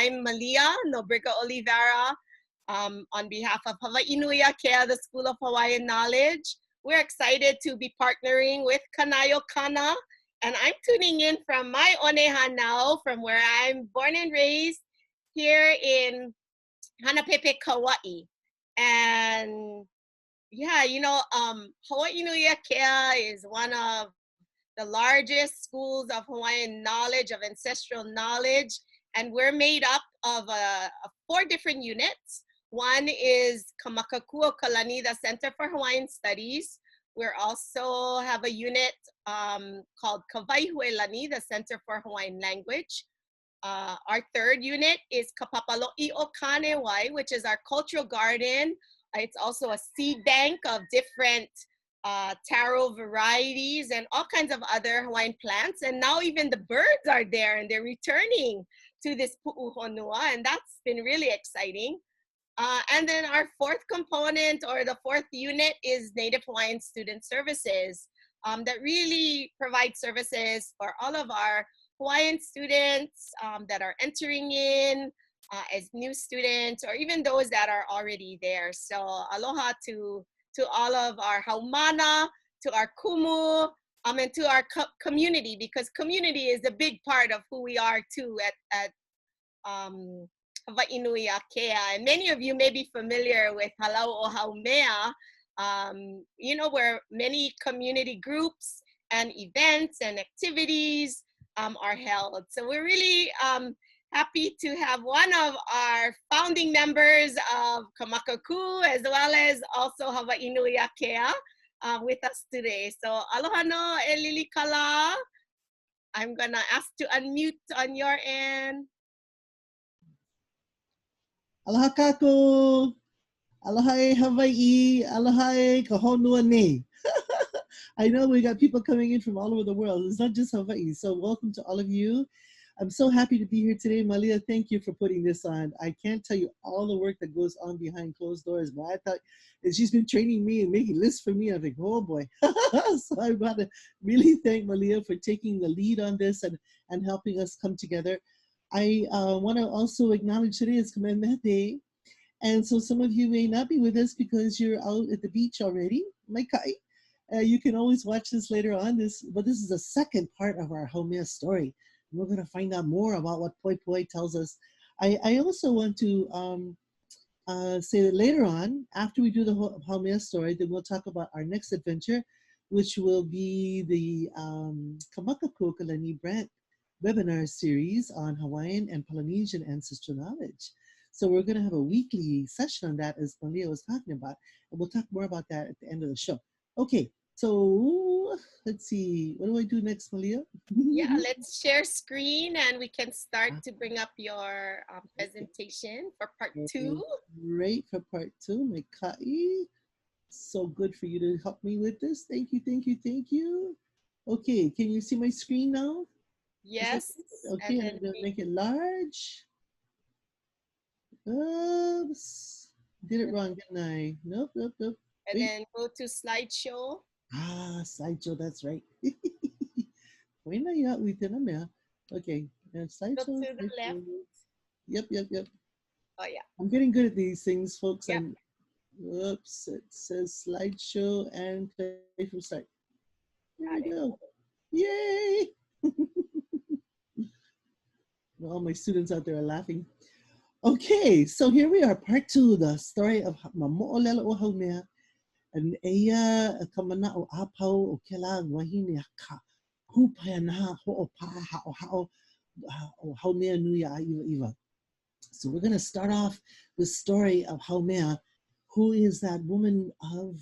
I'm Malia Nobriga Oliveira. On behalf of Hawaii Ānuenue, the School of Hawaiian Knowledge. We're excited to be partnering with Kanayo Kana, and I'm tuning in from my Oneha now, from where I'm born and raised here in Hanapepe, Kauai. And yeah, you know, Hawaii Ānuenue is one of the largest schools of Hawaiian knowledge, of ancestral knowledge, and we're made up of 4 different units. One is Kamakakuo Kalani, the Center for Hawaiian Studies. We also have a unit called Kawaihuelani, the Center for Hawaiian Language. Our 3rd unit is Kapapalo'i o Kanewai, which is our cultural garden. It's also a seed bank of different taro varieties and all kinds of other Hawaiian plants. And now even the birds are there and they're returning to this pu'uhonua, and that's been really exciting. And then our 4th component, or the 4th unit, is Native Hawaiian Student Services that really provide services for all of our Hawaiian students that are entering in as new students, or even those that are already there. So aloha to all of our haumana, to our kumu, and to our community, because community is a big part of who we are too at Hawaii Ānuenue. And many of you may be familiar with Halau o Haumea, you know, where many community groups and events and activities are held. So we're really happy to have one of our founding members of Kamakaku, as well as also Hawaii Ānuenue with us today. So aloha no e lilikala. I'm gonna ask to unmute on your end. Aloha kako, aloha e Hawaii, aloha e ka honua nei. I know we got people coming in from all over the world. It's not just Hawaii. So welcome to all of you. I'm so happy to be here today. Malia, thank you for putting this on. I can't tell you all the work that goes on behind closed doors, but I thought she's been training me and making lists for me. I'm like, oh boy. So I want to really thank Malia for taking the lead on this and helping us come together. I want to also acknowledge today is Kamehameha Day. And so some of you may not be with us because you're out at the beach already. Mai kai. You can always watch this later on. But this is the 2nd part of our Haumea story. We're going to find out more about what Poepoe tells us. I also want to say that later on, after we do the Haumea story, then we'll talk about our next adventure, which will be the Kamakaku Kalani Brand webinar series on Hawaiian and Polynesian ancestral knowledge. So we're going to have a weekly session on that, as Malia was talking about, and we'll talk more about that at the end of the show. Okay, so let's see. What do I do next, Malia? Yeah, let's share screen and we can start to bring up your presentation for part 2. Great, for part 2, my kai. So good for you to help me with this. Thank you, thank you, thank you. Okay, can you see my screen now? Yes. Okay, I'm going to make it large. Oops, did it wrong, didn't I? Nope, nope, nope. And then go to slideshow. Slideshow, that's right. Okay, and slideshow. Go to the left. Yep. Oh yeah. I'm getting good at these things, folks. Yep. Whoops, it says slideshow and play from start. There we go. Yay! All my students out there are laughing. Okay, so here we are, part 2, the story of Mo'olelo o Haumea, and Eya Kamana o Apau o Kela Wahine Ka Hupana Ho'opaha o Hao o Haumea Nui a Iwa. So we're going to start off the story of Haumea, who is that woman of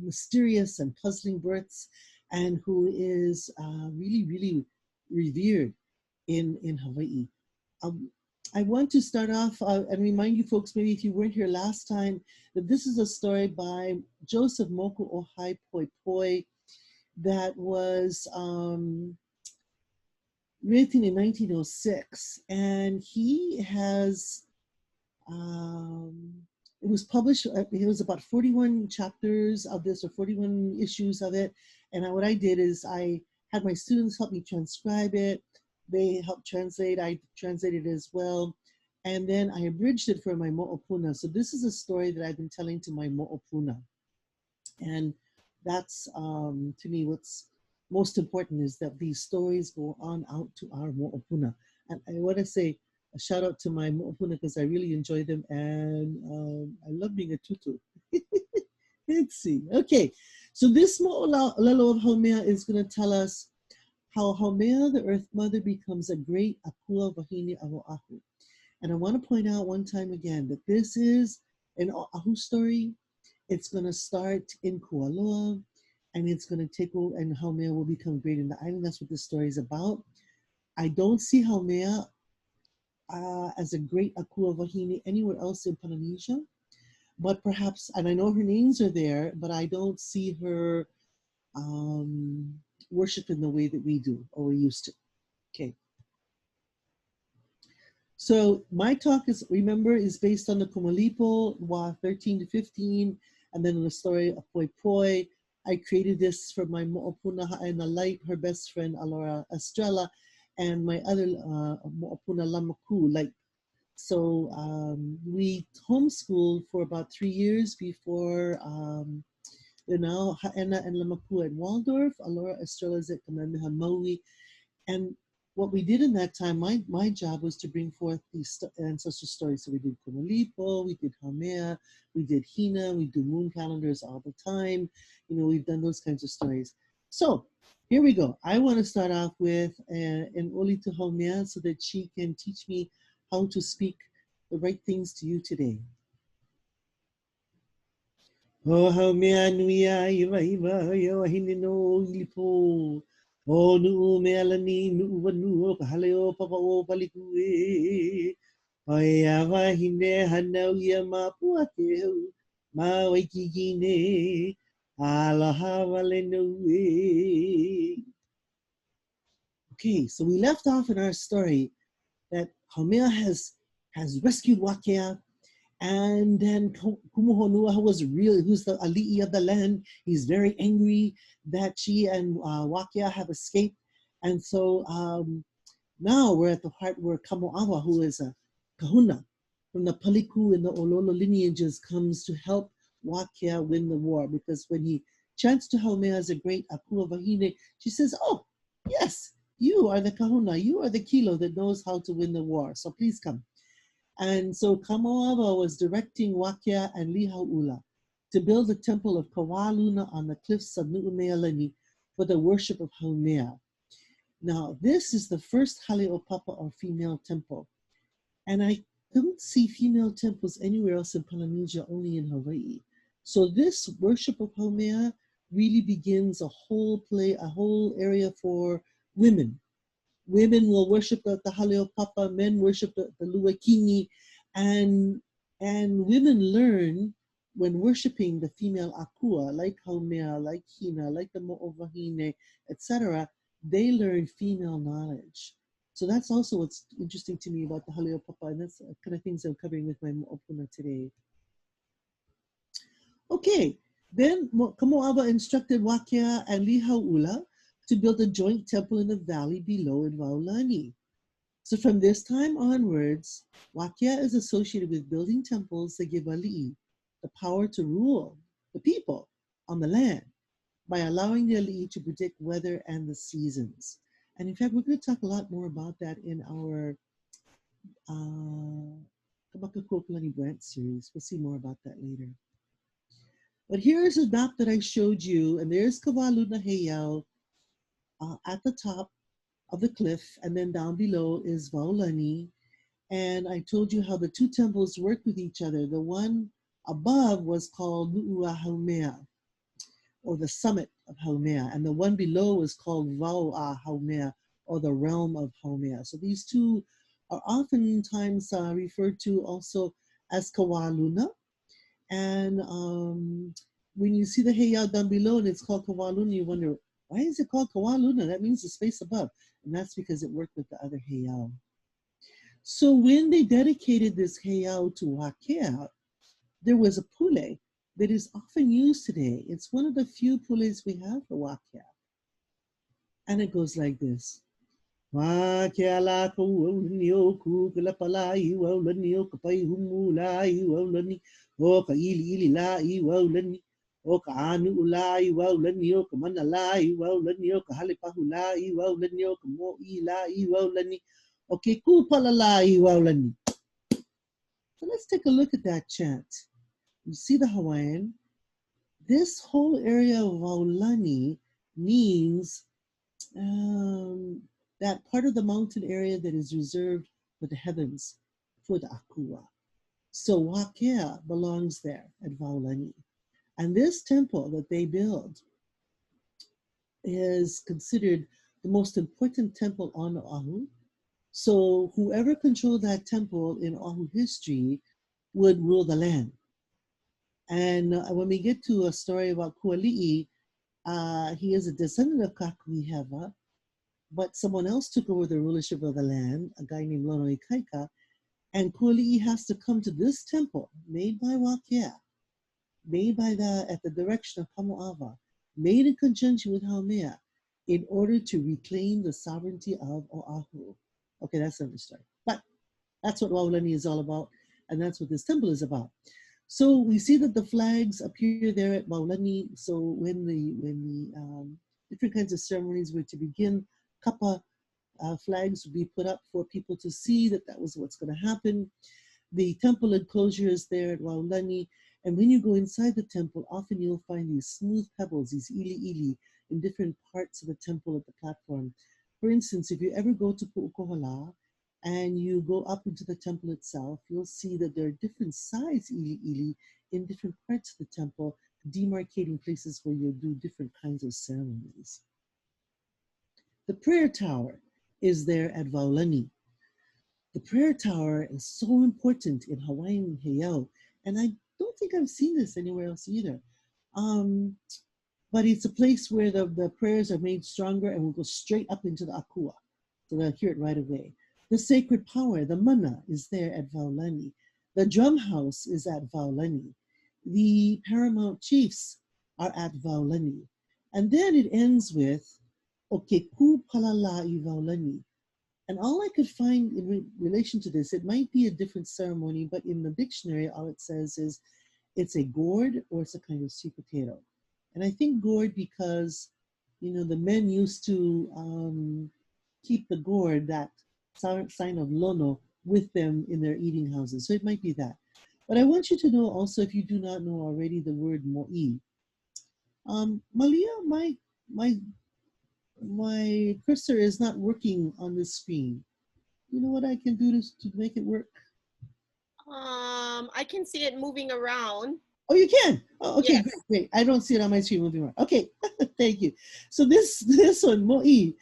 mysterious and puzzling births, and who is really, really revered in Hawaii. I want to start off and remind you folks, maybe if you weren't here last time, that this is a story by Joseph Moku Ohai Poepoe that was written in 1906. And he has, it was published, it was about 41 chapters of this, or 41 issues of it. And what I did is I had my students help me transcribe it. They helped translate, I translated it as well. And then I abridged it for my mo'opuna. So this is a story that I've been telling to my mo'opuna. And that's, to me, what's most important is that these stories go on out to our mo'opuna. And I want to say a shout out to my mo'opuna because I really enjoy them, and I love being a tutu. Let's see. Okay, so this mo'olelo of Haumea is going to tell us how Haumea, the Earth Mother, becomes a great Akua of Wāhine of Oʻahu. And I want to point out one time again that this is an Oʻahu story. It's going to start in Kualoa, and it's going to take over, and Haumea will become great in the island. That's what this story is about. I don't see Haumea as a great Akua of Wāhine anywhere else in Polynesia, but perhaps, and I know her names are there, but I don't see her worship in the way that we do, or we used to. Okay. So my talk is, remember, is based on the Kumulipo, Wa 13 to 15, and then the story of Poepoe. I created this for my mo'opuna ha'aina light, her best friend, Alora Estrella, and my other mo'opuna lamaku, like. So we homeschooled for about 3 years before, ha'ena and lamaku at Waldorf, Alora Estrella's at Kamehameha Maui. And what we did in that time, my job was to bring forth these ancestral stories. So we did Kumulipo, we did Haumea, we did Hina, we do moon calendars all the time. You know, we've done those kinds of stories. So here we go. I want to start off with an oli to Haumea so that she can teach me how to speak the right things to you today. O Haumea nuia iwa ya wahine no ilipo. O Nuʻumelani Nuʻuanu o Hale o Papahō palikue. O ia wahine hanau ia mapuakeu ma waikikine aloha wale noe. Okay, so we left off in our story that Haumea has rescued Wākea, and then Kumulipo, who's the ali'i of the land, he's very angry that she and Wākea have escaped. And so now we're at the part where Kamo'awa, who is a kahuna from the Paliku and the Ololo lineages, comes to help Wākea win the war. Because when he chants to Haumea as a great Akua of Wāhine, she says, oh, yes, you are the kahuna, you are the kilo that knows how to win the war. So please come. And so Kamo'awa was directing Wākea and Lihau'ula to build the temple of Kawaluna on the cliffs of Nu'uanu for the worship of Haumea. Now, this is the first Hale o Papa, or female temple. And I don't see female temples anywhere else in Polynesia, only in Hawaii. So this worship of Haumea really begins a whole area for women. Women will worship the Hale o Papa, men worship the Luakini, and women learn when worshiping the female Akua, like Haumea, like Hina, like the mo'owahine, etc. They learn female knowledge. So that's also what's interesting to me about the Hale o Papa, and that's the kind of things I'm covering with my mo'opuna today. Okay, then Kamo'awa instructed Wākea and Lihau'ula to build a joint temple in the valley below in Waolani. So from this time onwards, Wākea is associated with building temples that give ali'i the power to rule the people on the land by allowing the ali'i to predict weather and the seasons. And in fact, we're going to talk a lot more about that in our Kamakako'olani branch series. We'll see more about that later. But here's a map that I showed you, and there's Kawaluna Heiau at the top of the cliff, and then down below is Waolani. And I told you how the two temples work with each other. The one above was called Nu'uanu, or the summit of Haumea, and the one below was called Haumea, or the realm of Haumea. So these two are oftentimes referred to also as Kawaluna. And when you see the heiau down below and it's called Kawaluna, you wonder, why is it called Kawaluna? That means the space above. And that's because it worked with the other heiau. So when they dedicated this heiau to Wākea, there was a pule that is often used today. It's one of the few pules we have for Wākea. And it goes like this. Wākea la ko waulani o ku kalapalai waulani o ka pai humulai waulani o ka ili la I waulani o ka anu ulai waulani o ka mana lai waulani o ka hale pahu lai waulani o ka moʻi lai waulani o ke kūpala lai waulani. So let's take a look at that chant. You see the Hawaiian. This whole area of Waulani means that part of the mountain area that is reserved for the heavens, for the Akua. So Wākea belongs there at Waulani. And this temple that they build is considered the most important temple on Oʻahu. So whoever controlled that temple in Oʻahu history would rule the land. And when we get to a story about Kuali'i, he is a descendant of Kakuiheva, but someone else took over the rulership of the land, a guy named Lono Ikaika, and Kuali'i has to come to this temple made by Wākea, made by at the direction of Kamo'awa, made in conjunction with Haumea, in order to reclaim the sovereignty of Oʻahu. Okay, that's another story. But that's what Waulani is all about, and that's what this temple is about. So we see that the flags appear there at Waulani. So when the different kinds of ceremonies were to begin, kapa flags would be put up for people to see that that was what's going to happen. The temple enclosure is there at Waulani. And when you go inside the temple, often you'll find these smooth pebbles, these ili in different parts of the temple at the platform. For instance, if you ever go to Pu'ukohala and you go up into the temple itself, you'll see that there are different size ili in different parts of the temple, demarcating places where you'll do different kinds of ceremonies. The prayer tower is there at Waulani. The prayer tower is so important in Hawaiian heiau, and I don't think I've seen this anywhere else either. But it's a place where the prayers are made stronger and will go straight up into the Akua. So they'll hear it right away. The sacred power, the mana, is there at Waulani. The drum house is at Waulani. The paramount chiefs are at Waulani. And then it ends with Okeku Palala I Waulani. And all I could find in relation to this, it might be a different ceremony, but in the dictionary, all it says is it's a gourd or it's a kind of sweet potato. And I think gourd because, you know, the men used to keep the gourd, that sign of lono, with them in their eating houses. So it might be that. But I want you to know also, if you do not know already, the word mo'i. Malia, my cursor is not working on this screen. You know what I can do to make it work? I can see it moving around. Oh, you can? Oh, okay, Yes. great. I don't see it on my screen moving around. Okay, thank you. So this one, mo'i,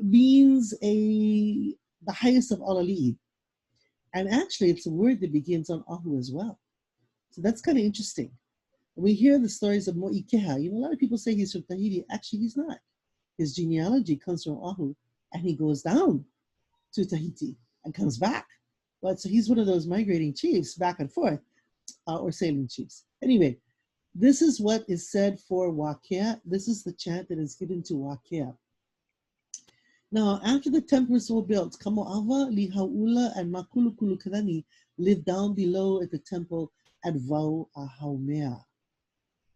means the highest of all ali'i. And actually, it's a word that begins on Oʻahu as well. So that's kind of interesting. We hear the stories of mo'ikeha. You know, a lot of people say he's from Tahiti. Actually, he's not. His genealogy comes from Oʻahu, and he goes down to Tahiti and comes back. But so he's one of those migrating chiefs back and forth, or sailing chiefs. Anyway, this is what is said for Wākea. This is the chant that is given to Wākea. Now, after the temples were built, Kamo'awa, Lihaula, and Makulukulukilani lived down below at the temple at Haumea.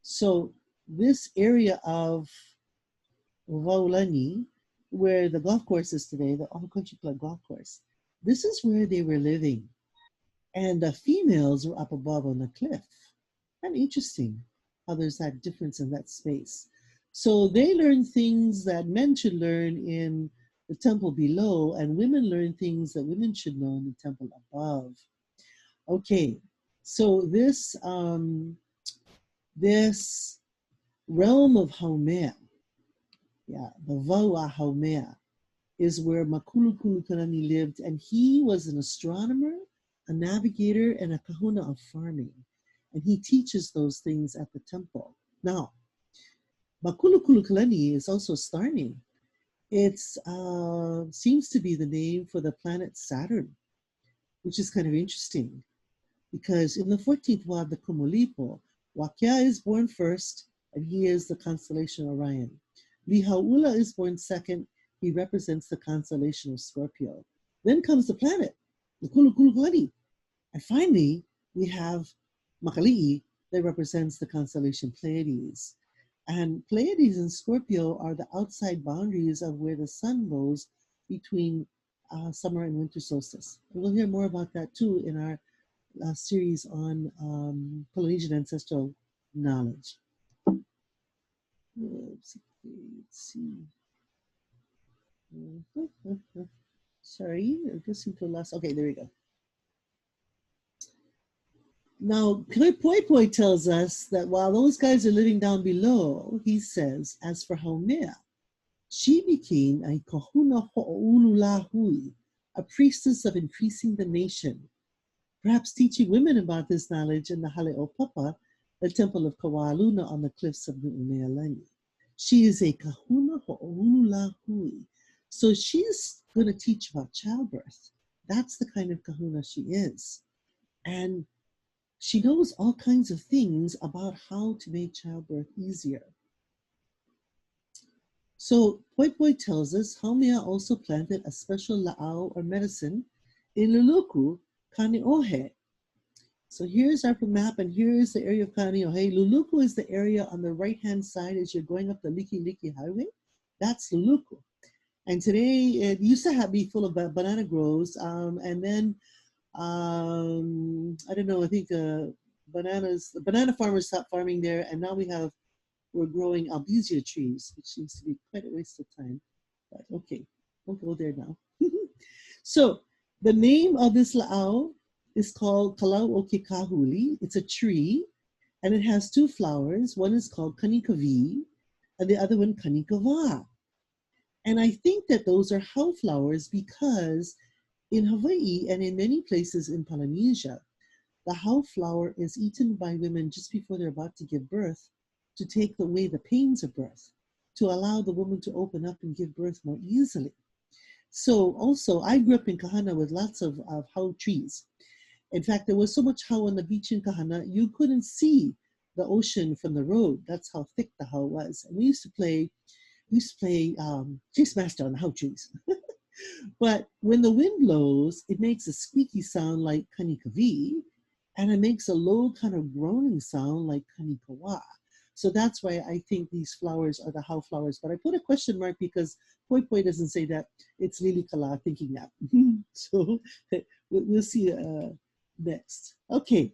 So this area of Waulani, where the golf course is today, the Oʻahu Country Club golf course, this is where they were living. And the females were up above on the cliff. Kind of interesting how there's that difference in that space. So they learn things that men should learn in the temple below, and women learn things that women should know in the temple above. Okay, so this realm of Haumea, the Waua Haumea, is where Makulukulukilani lived, and he was an astronomer, a navigator, and a kahuna of farming. And he teaches those things at the temple. Now, Makulukulukilani is also a star name. It seems to be the name for the planet Saturn, which is kind of interesting, because in the 14th wa of the Kumulipo, Wākea is born first, and he is the constellation Orion. Lihaula is born second. He represents the constellation of Scorpio. Then comes the planet, the Kulukulukani. And finally, we have Makali'i that represents the constellation Pleiades. And Pleiades and Scorpio are the outside boundaries of where the sun goes between summer and winter solstice. And we'll hear more about that too in our series on Polynesian ancestral knowledge. Let's see. Sorry, I just seem to last. Okay, there we go. Now, Poepoe tells us that while those guys are living down below, he says, as for Haumea, she became a kahuna hoʻoulu, a priestess of increasing the nation, perhaps teaching women about this knowledge in the Hale o Papa, the temple of Kawaluna on the cliffs of Nuʻuanu. She is a kahuna hoʻoulu. So she's going to teach about childbirth. That's the kind of kahuna she is. And she knows all kinds of things about how to make childbirth easier. So Poepoe tells us Haumea also planted a special la'au or medicine in Luluku, Kaneohe. So here's our map, and here is the area of Kaneohe. Luluku is the area on the right-hand side as you're going up the Liki Highway. That's Luluku. And today it used to be full of banana groves, and then I don't know, I think the banana farmers stopped farming there, and now we're growing albizia trees, which seems to be quite a waste of time. But okay, we'll go there now. So the name of this la'au is called Kalau o ke Kahuli. It's a tree, and it has two flowers. One is called Kanikavi, and the other one Kanikava. And I think that those are hau flowers because in Hawaii and in many places in Polynesia, the hau flower is eaten by women just before they're about to give birth to take away the pains of birth, to allow the woman to open up and give birth more easily. So also, I grew up in Kahana with lots of hau trees. In fact, there was so much hau on the beach in Kahana, you couldn't see the ocean from the road. That's how thick the hau was. And we used to play Chase Master on the hau trees. But when the wind blows, it makes a squeaky sound like kanikavi, and it makes a low kind of groaning sound like kanikawa. So that's why I think these flowers are the hau flowers. But I put a question mark because Poepoe doesn't say that. It's Lili Kala thinking that. So we'll see next. Okay.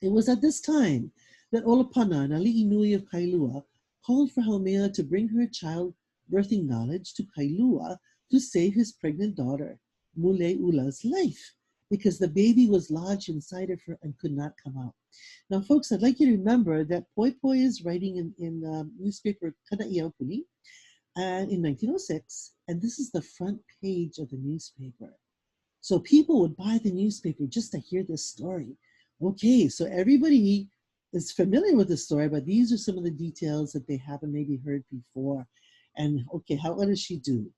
It was at this time that Olopana, Nali'i Nui of Kailua, called for Haumea to bring her child birthing knowledge to Kailua to save his pregnant daughter, Mule'ula's life, because the baby was lodged inside of her and could not come out. Now, folks, I'd like you to remember that Poepoe is writing in the newspaper Kana'iaupuni in 1906, and this is the front page of the newspaper. So people would buy the newspaper just to hear this story. Okay, so everybody is familiar with the story, but these are some of the details that they haven't maybe heard before. And okay, what does she do?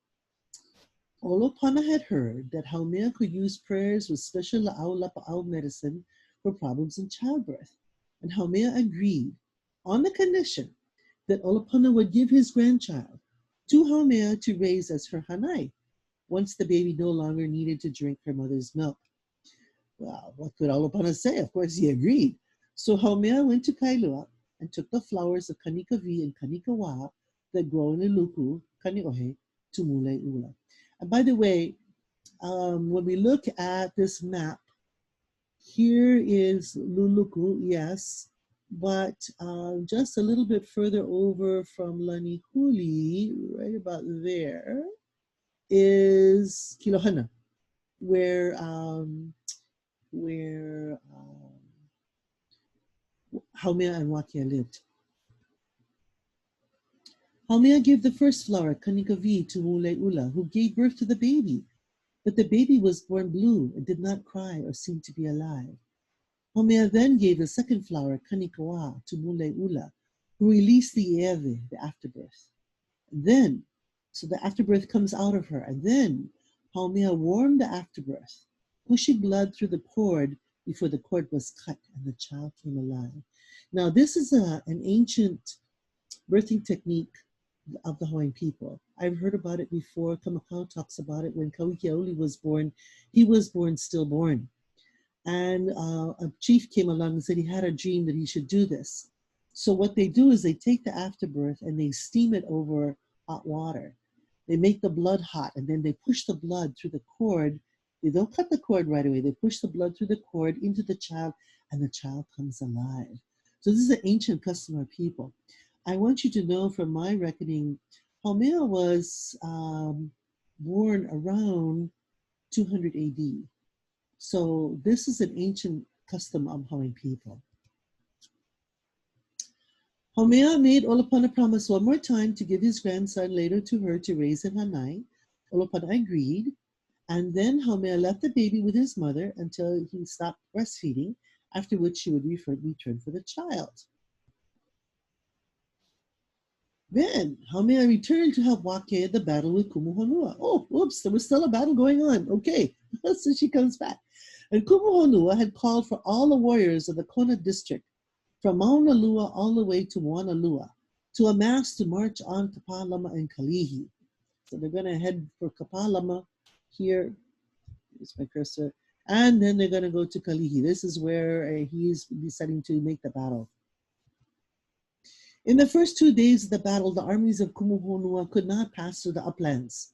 Olopana had heard that Haumea could use prayers with special la'au lapa'au medicine for problems in childbirth. And Haumea agreed on the condition that Olopana would give his grandchild to Haumea to raise as her hanai once the baby no longer needed to drink her mother's milk. Well, what could Olopana say? Of course, he agreed. So Haumea went to Kailua and took the flowers of Kanikavi and Kanikawa that grow in Luluku, Kaneohe, to Mule'ula. And by the way, when we look at this map, here is Luluku, yes, but just a little bit further over from Lanihuli, right about there, is Kilohana, where Haumea and Wākea lived. Haumea gave the first flower, Kanikavi, to Mule'ula, who gave birth to the baby. But the baby was born blue and did not cry or seem to be alive. Haumea then gave the second flower, Kanikawa, to Mule'ula, who released the Ewe, the afterbirth. Then, so the afterbirth comes out of her, and then Haumea warmed the afterbirth, pushing blood through the cord before the cord was cut and the child came alive. Now, this is an ancient birthing technique of the Hawaiian people. I've heard about it before. Kamakau talks about it. When Kauikeaoli was born, he was born stillborn. And a chief came along and said he had a dream that he should do this. So what they do is they take the afterbirth and they steam it over hot water. They make the blood hot, and then they push the blood through the cord. They don't cut the cord right away. They push the blood through the cord into the child, and the child comes alive. So this is an ancient custom of people. I want you to know from my reckoning, Haumea was born around 200 AD. So this is an ancient custom of Hawaiian people. Haumea made Olopana promise one more time to give his grandson later to her to raise in Hanai. Olopana agreed, and then Haumea left the baby with his mother until he stopped breastfeeding, after which she would return for the child. Then Haumea returned to help Wākea the battle with Kumuhonua. Oh, whoops, there was still a battle going on. Okay, so she comes back. And Kumuhonua had called for all the warriors of the Kona district, from Mauna Lua all the way to Moana Lua, to amass to march on Kapalama and Kalihi. So they're going to head for Kapalama here. Here's my cursor. And then they're going to go to Kalihi. This is where he's deciding to make the battle. In the first 2 days of the battle, the armies of Kumuhonua could not pass through the uplands.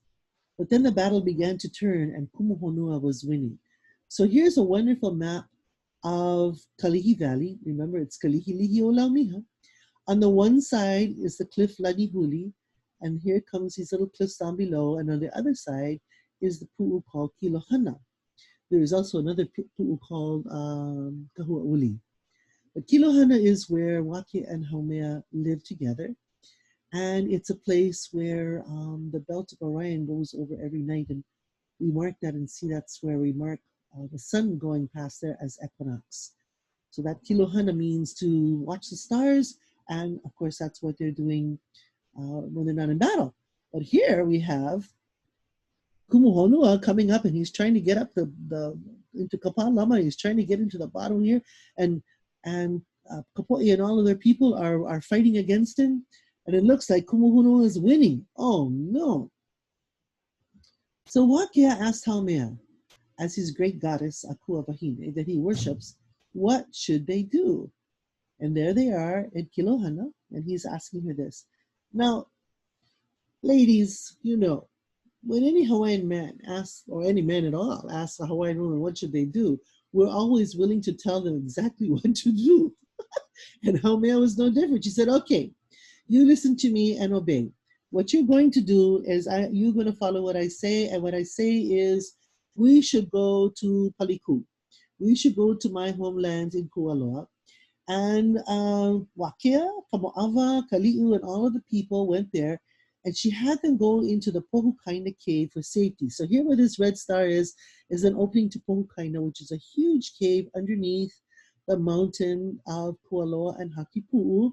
But then the battle began to turn, and Kumuhonua was winning. So here's a wonderful map of Kalihi Valley. Remember, it's Kalihilihi o Laumiha. On the one side is the cliff Lanihuli, and here comes these little cliffs down below, and on the other side is the pu'u called Kilohana. There is also another pu'u called Kahua'uli. But Kilohana is where Wākea and Haumea live together, and it's a place where the belt of Orion goes over every night, and we mark that and see that's where we mark the sun going past there as equinox. So that Kilohana means to watch the stars, and of course that's what they're doing when they're not in battle. But here we have Kumuhonua coming up, and he's trying to get up into Kapalama. He's trying to get into the bottom here, and Kapō and all of their people are fighting against him, and it looks like Kumuhonua is winning. Oh no! So Wākea asked Haumea, as his great goddess Akua of Wāhine that he worships, what should they do? And there they are at Kilohana, and he's asking her this. Now, ladies, you know, when any Hawaiian man asks, or any man at all, asks a Hawaiian woman what should they do, we're always willing to tell them exactly what to do. And Haumea was no different. She said, okay, you listen to me and obey. What you're going to do is you're going to follow what I say, and what I say is we should go to Paliku. We should go to my homeland in Kualoa. And Wākea, Kamo'ava, Kali'u, and all of the people went there, and she had them go into the Pohukaina cave for safety. So here where this red star is an opening to Pohukaina, which is a huge cave underneath the mountain of Kualoa and Hakipu'u.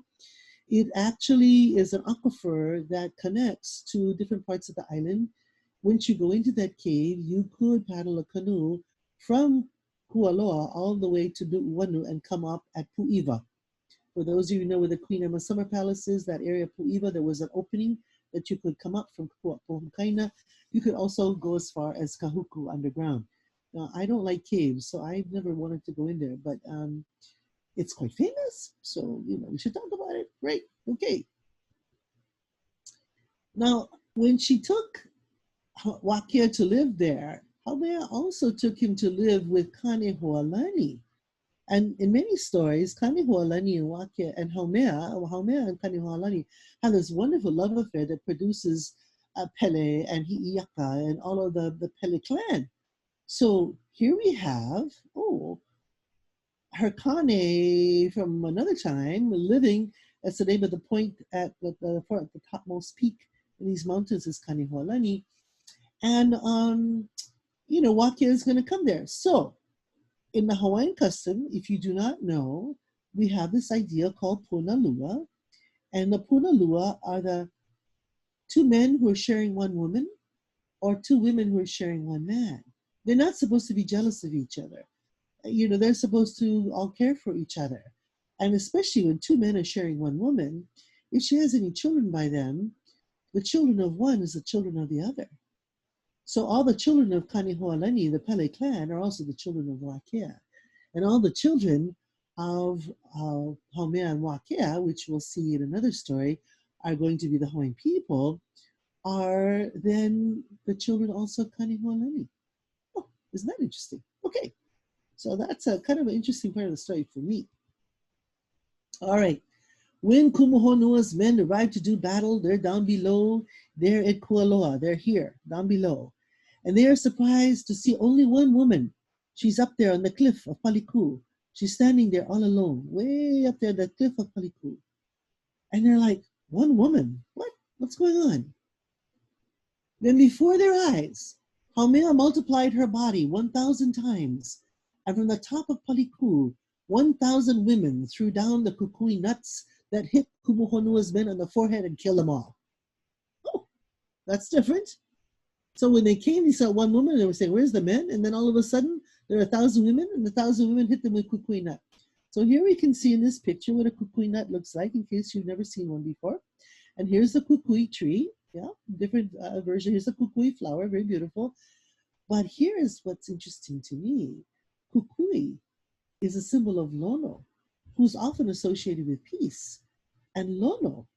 It actually is an aquifer that connects to different parts of the island. Once you go into that cave, you could paddle a canoe from Kualoa all the way to Nuʻuanu and come up at Pu'iwa. For those of you who know where the Queen Emma Summer Palace is, that area of Pu'iwa, there was an opening that you could come up from Pohukaina. You could also go as far as Kahuku underground. Now, I don't like caves, so I've never wanted to go in there, but it's quite famous, so you know we should talk about it. Great, okay. Now, when she took Wākea to live there, Haumea also took him to live with Kane Hoalani. And in many stories, Kane Hoalani and Wākea and Haumea and Kane Hoalani have this wonderful love affair that produces Pele and Hiʻiaka and all of the Pele clan. So here we have, her Kane from another time living, that's the name of the point at the topmost peak in these mountains is Kane Hoalani. And, you know, Wākea is going to come there. So in the Hawaiian custom, if you do not know, we have this idea called Punalua. And the Punalua are the two men who are sharing one woman or two women who are sharing one man. They're not supposed to be jealous of each other. You know, they're supposed to all care for each other. And especially when two men are sharing one woman, if she has any children by them, the children of one is the children of the other. So all the children of Kanihoalani, the Pele clan, are also the children of Wākea. And all the children of Haumea and Wākea, which we'll see in another story, are going to be the Hawaiian people, are then the children also of Kanihoalani. Oh, isn't that interesting? Okay, so that's a kind of an interesting part of the story for me. All right. When Kumuhonua's men arrive to do battle, they're down below. They're at Kualoa. They're here, down below. And they are surprised to see only one woman. She's up there on the cliff of Paliku. She's standing there all alone, way up there at the cliff of Paliku. And they're like, one woman? What? What's going on? Then before their eyes, Haumea multiplied her body 1,000 times. And from the top of Paliku, 1,000 women threw down the kukui nuts that hit Kumuhonua's men on the forehead and killed them all. Oh, that's different. So when they came, they saw one woman, and they were saying, where's the men? And then all of a sudden, there are 1,000 women, and the 1,000 women hit them with kukui nut. So here we can see in this picture what a kukui nut looks like, in case you've never seen one before. And here's the kukui tree, yeah, different version. Here's the kukui flower, very beautiful. But here is what's interesting to me. Kukui is a symbol of Lono, who's often associated with peace. And Lono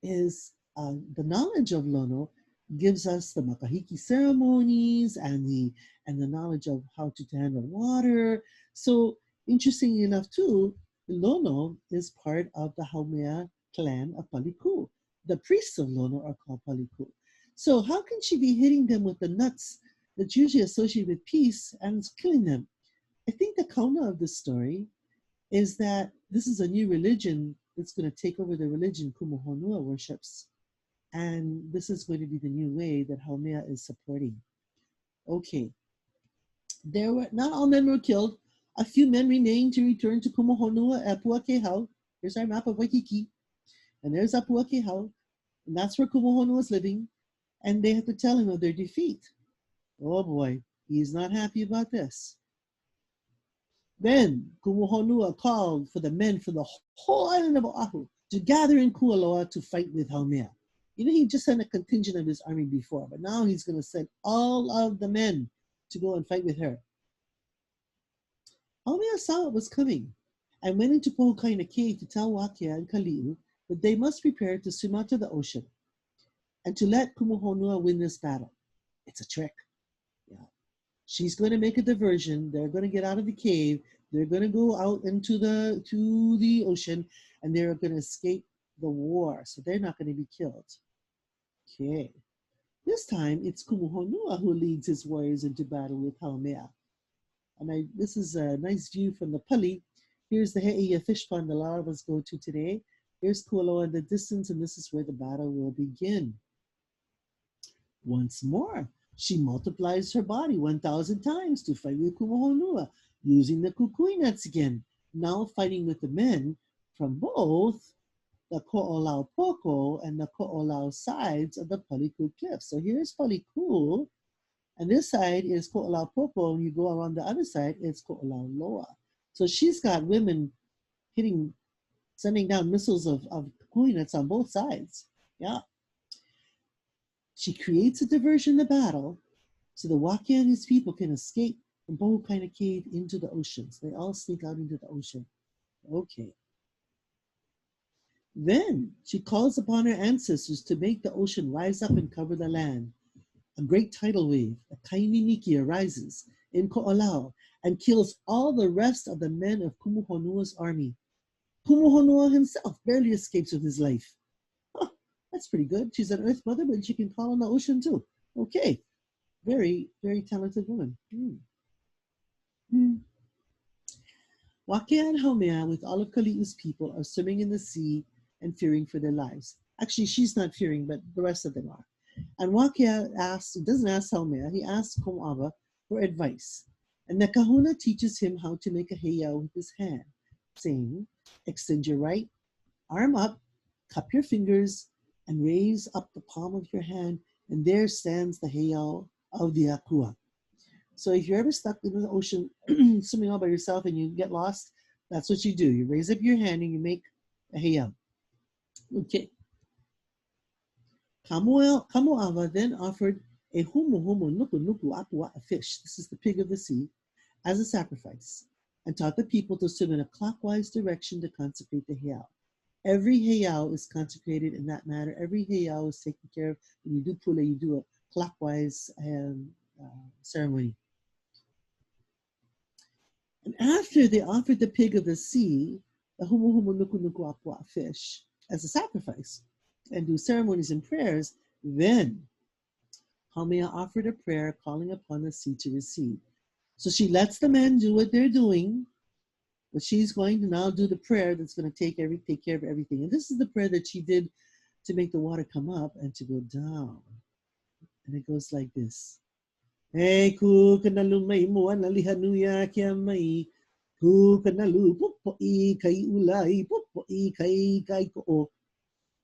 is, the knowledge of Lono gives us the makahiki ceremonies and the knowledge of how to handle water. So interestingly enough too, Lono is part of the Haumea clan of Paliku. The priests of Lono are called Paliku. So how can she be hitting them with the nuts that's usually associated with peace and killing them? I think the kauna of this story is that this is a new religion that's going to take over the religion Kumuhonua worships. And this is going to be the new way that Haumea is supporting. Okay. There were, not all men were killed. A few men remained to return to Kumuhonua at Puakehau. Here's our map of Waikiki. And there's Puakehau. And that's where Kumuhonua is living. And they have to tell him of their defeat. Oh boy, he's not happy about this. Then Kumuhonua called for the men from the whole island of Oʻahu to gather in Kualoa to fight with Haumea. You know, he just sent a contingent of his army before, but now he's going to send all of the men to go and fight with her. Haumea saw what was coming and went into Pohukaina Cave to tell Wākea and Kali'u that they must prepare to swim out to the ocean and to let Kumuhonua win this battle. It's a trick. Yeah. She's going to make a diversion. They're going to get out of the cave. They're going to go out into the ocean, and they're going to escape the war. So they're not going to be killed. Okay. This time, it's Kumuhonua who leads his warriors into battle with Haumea. And this is a nice view from the Pali. Here's the Hiʻiaka fish pond a lot of us go to today. Here's Kualoa in the distance, and this is where the battle will begin. Once more, she multiplies her body 1,000 times to fight with Kumuhonua, using the kukui nuts again, now fighting with the men from both the Ko'olau Poko and the Ko'olau sides of the Paliku cliff. So here's Paliku, and this side is Ko'olau Poko, and you go around the other side, it's Ko'olau Loa. So she's got women sending down missiles of kukui nuts on both sides. Yeah. She creates a diversion in the battle so the Wākea and his people can escape from Pohukaina Cave into the oceans. They all sneak out into the ocean. Okay. Then she calls upon her ancestors to make the ocean rise up and cover the land. A great tidal wave, a kainimiki, arises in Ko'olau and kills all the rest of the men of Kumuhonua's army. Kumuhonua himself barely escapes with his life. Huh, that's pretty good. She's an earth mother, but she can call on the ocean too. Okay. Very, very talented woman. Wākea and Haumea, with all of Kali'u's people, are swimming in the sea and fearing for their lives. Actually, she's not fearing, but the rest of them are. And Wākea doesn't ask Haumea, he asks Kom'ava for advice. And the kahuna teaches him how to make a heiau with his hand, saying, extend your right arm up, cup your fingers, and raise up the palm of your hand, and there stands the heiau of the Akua. So if you're ever stuck in the ocean, swimming all by yourself and you get lost, that's what you do. You raise up your hand and you make a heiau. Okay. Kamo'awa then offered a nuku apua, a fish, this is the pig of the sea, as a sacrifice, and taught the people to swim in a clockwise direction to consecrate the heiau. Every heiau is consecrated in that manner. Every heiau is taken care of. When you do pule, you do a clockwise ceremony. And after they offered the pig of the sea, the nuku apua, fish, as a sacrifice, and do ceremonies and prayers, then Haumea offered a prayer calling upon the sea to recede. So she lets the men do what they're doing, but she's going to now do the prayer that's going to take care of everything. And this is the prayer that she did to make the water come up and to go down. And it goes like this. Hey, ku kanalu mai moana lihanuia kia mai. Ku kanalu pupo'i kai ulai pupo'i kai ko'o.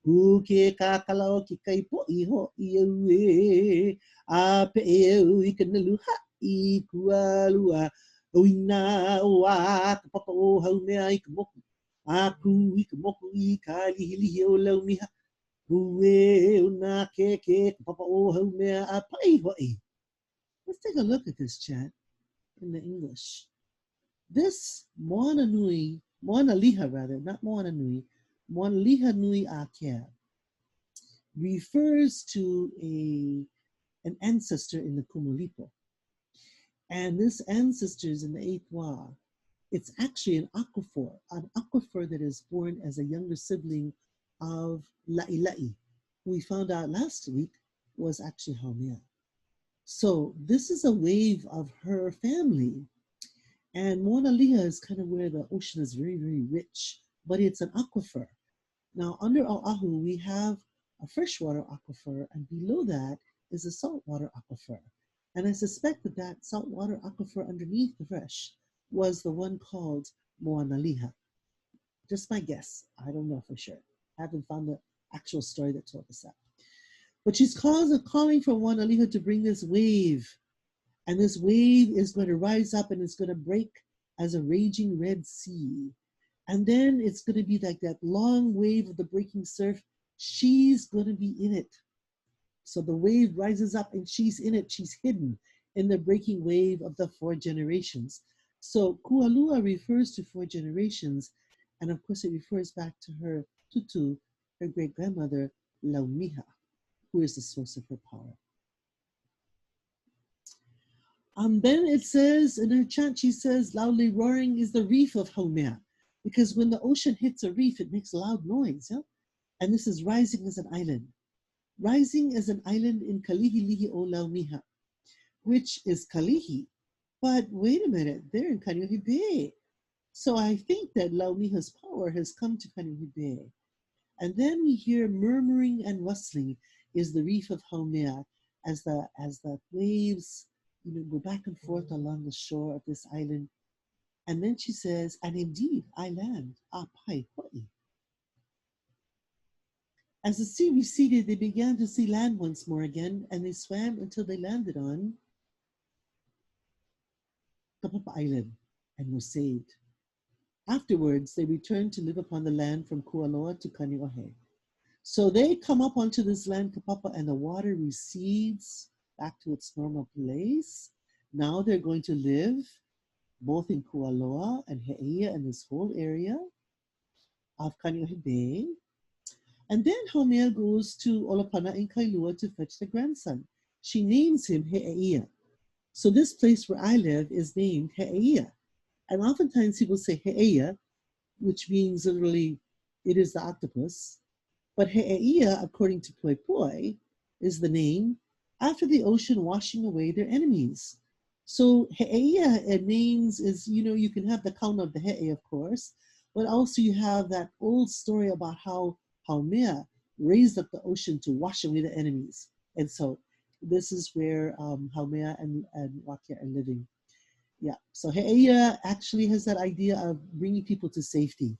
Ku ke kakalao ki kai po'i ho'i au e. A pe'e au I kanalu ha'i kualua. Oina o a ka papa o Haumea I ka moku. Aku I ka moku I ka lihilihi o lau miha. Ue o na ke ka papa o Haumea a pai ho'i. Let's take a look at this chat in the English. This moana liha rather, not moana nui, moana liha nui Ākea refers to an ancestor in the Kumulipo. And this ancestor is in the 8th Wā. It's actually an aquifer that is born as a younger sibling of Laʻi, who we found out last week was actually Haumea. So this is a wave of her family. And Moana Liha is kind of where the ocean is very, very rich, but it's an aquifer. Now under Oʻahu, we have a freshwater aquifer, and below that is a saltwater aquifer. And I suspect that saltwater aquifer underneath the fresh was the one called Moana Liha. Just my guess. I don't know for sure. I haven't found the actual story that told us that. But she's calling for Moana Liha to bring this wave. And this wave is going to rise up and it's going to break as a raging Red Sea. And then it's going to be like that long wave of the breaking surf. She's going to be in it. So the wave rises up and she's in it. She's hidden in the breaking wave of the 4 generations. So Kualua refers to 4 generations. And of course, it refers back to her tutu, her great-grandmother, Laumiha, who is the source of her power. Then it says, in her chant, she says, loudly roaring is the reef of Haumea. Because when the ocean hits a reef, it makes a loud noise. Yeah? And this is rising as an island. Rising as an island in Kalihilihi o Laumiha, which is Kalihi. But wait a minute, they're in Kaneohe Bay. So I think that Laumiha's power has come to Kaneohe Bay. And then we hear murmuring and rustling is the reef of Haumea as the waves go back and forth along the shore of this island. And then she says, and indeed, I land, apai hoi. As the sea receded, they began to see land once more again, and they swam until they landed on Kapō Island and were saved. Afterwards, they returned to live upon the land from Kualoa to Kaneohe. So they come up onto this land, Kapapa, and the water recedes back to its normal place. Now they're going to live both in Kualoa and He'eia and this whole area of Kaneohe Bay. And then Haumea goes to Olopana in Kailua to fetch the grandson. She names him He'eia. So this place where I live is named He'eia. And oftentimes people say He'eia, which means literally it is the octopus. But He'eia, according to Poepoe, is the name after the ocean washing away their enemies. So He'eia names is, you can have the count of the He'e, of course, but also you have that old story about how Haumea raised up the ocean to wash away the enemies. And so this is where Haumea and Wākea are living. Yeah, so He'eia actually has that idea of bringing people to safety.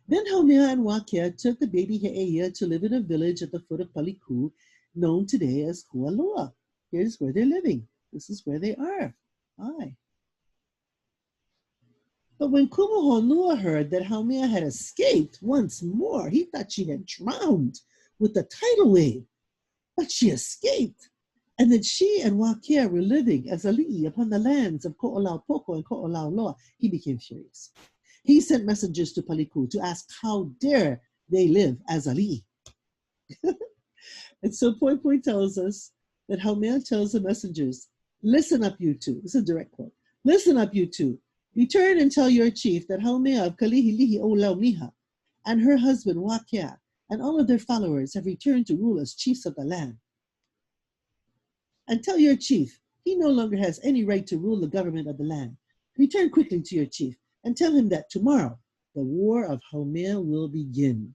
Then Haumea and Wākea took the baby He'eia to live in a village at the foot of Paliku, known today as Kualoa. Here's where they're living. This is where they are. Hi. But when Kumuhonua heard that Haumea had escaped once more, he thought she had drowned with the tidal wave. But she escaped, and that she and Wākea were living as ali'i upon the lands of Koʻolaupoko and Koʻolauloa. He became furious. He sent messengers to Paliku to ask how dare they live as ali'i. And so Poepoe tells us that Haumea tells the messengers, listen up, you two. This is a direct quote. Listen up, you two. Return and tell your chief that Haumea of Kalihilihi Olaumiha and her husband Wākea and all of their followers have returned to rule as chiefs of the land. And tell your chief he no longer has any right to rule the government of the land. Return quickly to your chief and tell him that tomorrow the war of Haumea will begin.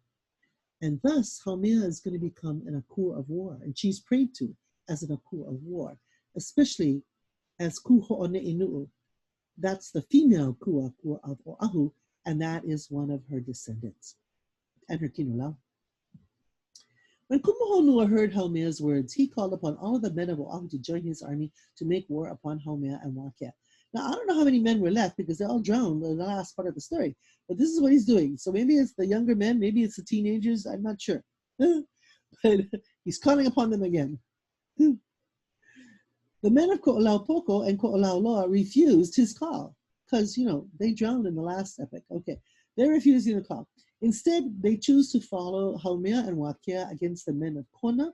And thus Haumea is going to become an Akua of war, and she's prayed to as an Akua of war, especially as Ku Ho'one'inuu. That's the female Akua of Oʻahu, and that is one of her descendants and her kinula. When Kumuhonua heard Haumea's words, he called upon all of the men of Oʻahu to join his army to make war upon Haumea and Wākea. Now, I don't know how many men were left because they all drowned in the last part of the story, but this is what he's doing. So maybe it's the younger men, maybe it's the teenagers, I'm not sure. But he's calling upon them again. The men of Koʻolaupoko and Koʻolauloa refused his call because, they drowned in the last epic. Okay, they're refusing the call. Instead, they choose to follow Haumea and Wākea against the men of Kona,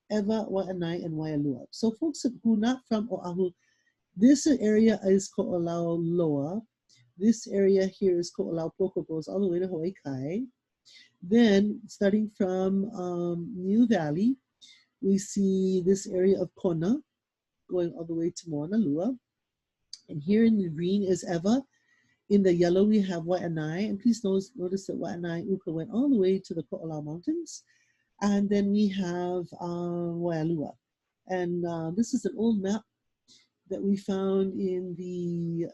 Ewa, Waianae, and Waialua. So folks who are not from Oʻahu, this area is Koʻolauloa. This area here is Koʻolaupoko, goes all the way to Hawaii. Then, starting from New Valley, we see this area of Kona, going all the way to Moanalua. And here in the green is Ewa. In the yellow, we have Waianae. And please notice that Waianae Uka went all the way to the Koʻolau Mountains. And then we have Waialua. And this is an old map that we found in the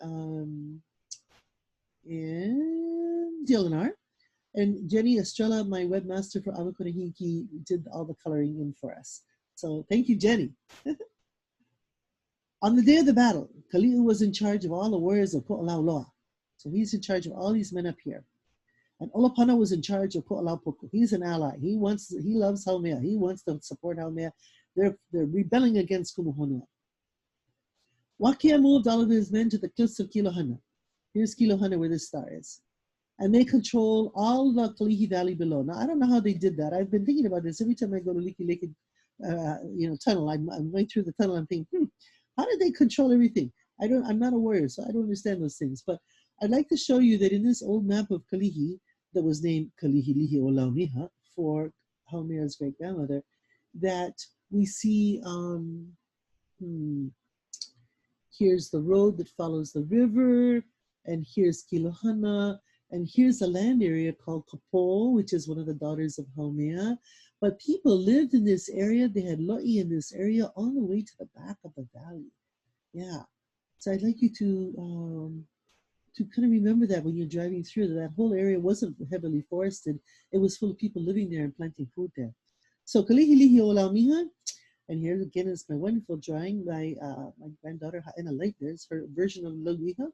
in Dielenar. And Jenny Estrella, my webmaster for Awakonahiki, did all the coloring in for us. So thank you, Jenny. On the day of the battle, Kali'u was in charge of all the warriors of Koʻolauloa. So he's in charge of all these men up here. And Olopana was in charge of Koʻolaupoko. He's an ally. He loves Haumea. He wants to support Haumea. They're rebelling against Kumuhonua. Wākea moved all of his men to the cliffs of Kilohana. Here's Kilohana where this star is. And they control all the Kalihi Valley below. Now, I don't know how they did that. I've been thinking about this every time I go to Liki Liki tunnel. I'm going through the tunnel. I'm thinking, how did they control everything? I'm not a warrior, so I don't understand those things. But I'd like to show you that in this old map of Kalihi that was named Kalihilihi Olaumiha for Haumea's great-grandmother, that we see, here's the road that follows the river, and here's Kilohana, and here's a land area called Kapō, which is one of the daughters of Haumea. But people lived in this area. They had lo'i in this area all the way to the back of the valley. Yeah. So I'd like you to kind of remember that when you're driving through, that whole area wasn't heavily forested. It was full of people living there and planting food there. So Kalihilihi Olaumiha, and here again is my wonderful drawing by my granddaughter Haena Light. There's her version of Laumiha.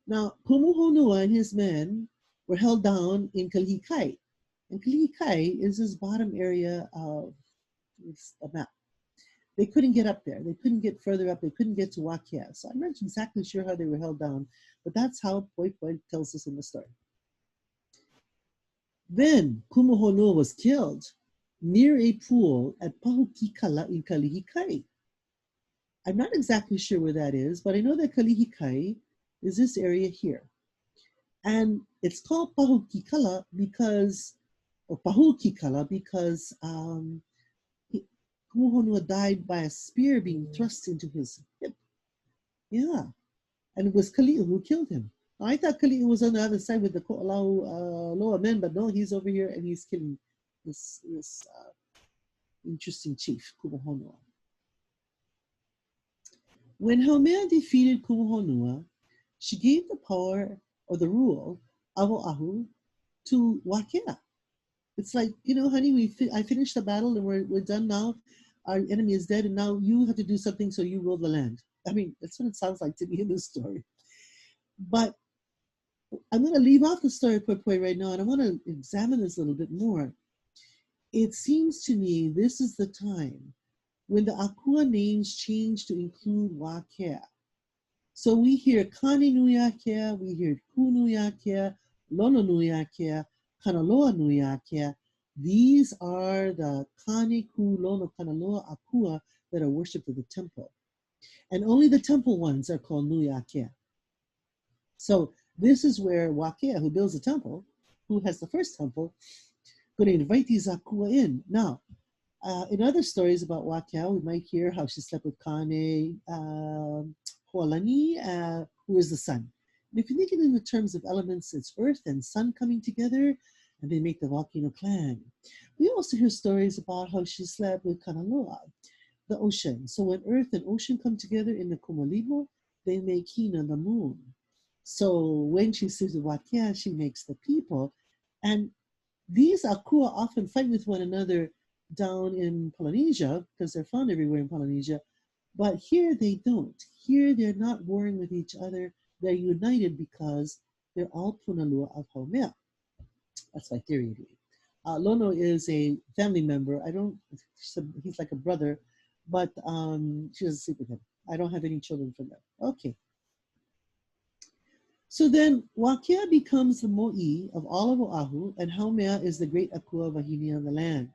Now, Kumuhonua and his men were held down in Kalihikai. And Kalihikai is this bottom area of the map. They couldn't get up there. They couldn't get further up. They couldn't get to Wākea. So I'm not exactly sure how they were held down, but that's how Poepoe tells us in the story. Then Kumuhonua was killed near a pool at Pahukikala in Kalihikai. I'm not exactly sure where that is, but I know that Kalihikai is this area here. And it's called Pahukikala because Kumuhonua died by a spear being thrust into his hip. Yeah. And it was Kali'u who killed him. Now, I thought Kali'u was on the other side with the Koʻolauloa men, but no, he's over here and he's killing this interesting chief, Kumuhonua. When Haumea defeated Kumuhonua, she gave the power or the rule of Oʻahu to Wākea. It's like, honey, I finished the battle and we're done now. Our enemy is dead and now you have to do something so you rule the land. I mean, that's what it sounds like to me in this story. But I'm going to leave off the story of Poepoe right now, and I want to examine this a little bit more. It seems to me this is the time when the Akua names change to include Wākea. So we hear Kani Nui Akea, we hear Ku Nui Akea, Lono Nui Akea, Kanaloa Nui Akea. These are the Kani, Ku, Lono, Kanaloa, Akua that are worshipped at the temple. And only the temple ones are called Nui Akea. So this is where Wākea, who builds the temple, who has the first temple, going to invite these Akua in. Now, in other stories about Wākea, we might hear how she slept with Kane Hoalani, who is the sun. And if you think it in the terms of elements, it's earth and sun coming together, and they make the volcano clan. We also hear stories about how she slept with Kanaloa, the ocean. So when earth and ocean come together in the Kumulipo, they make Hina, the moon. So when she sleeps with Wākea, she makes the people. And these Akua often fight with one another down in Polynesia, because they're found everywhere in Polynesia. But here they don't. Here they're not warring with each other. They're united because they're all Punalua of Haumea. That's my theory. Lono is a family member. He's like a brother, but she doesn't sleep with him. I don't have any children from them. Okay. So then Wākea becomes the mo'i of all of Oʻahu, and Haumea is the great Akua of Wahine on the land.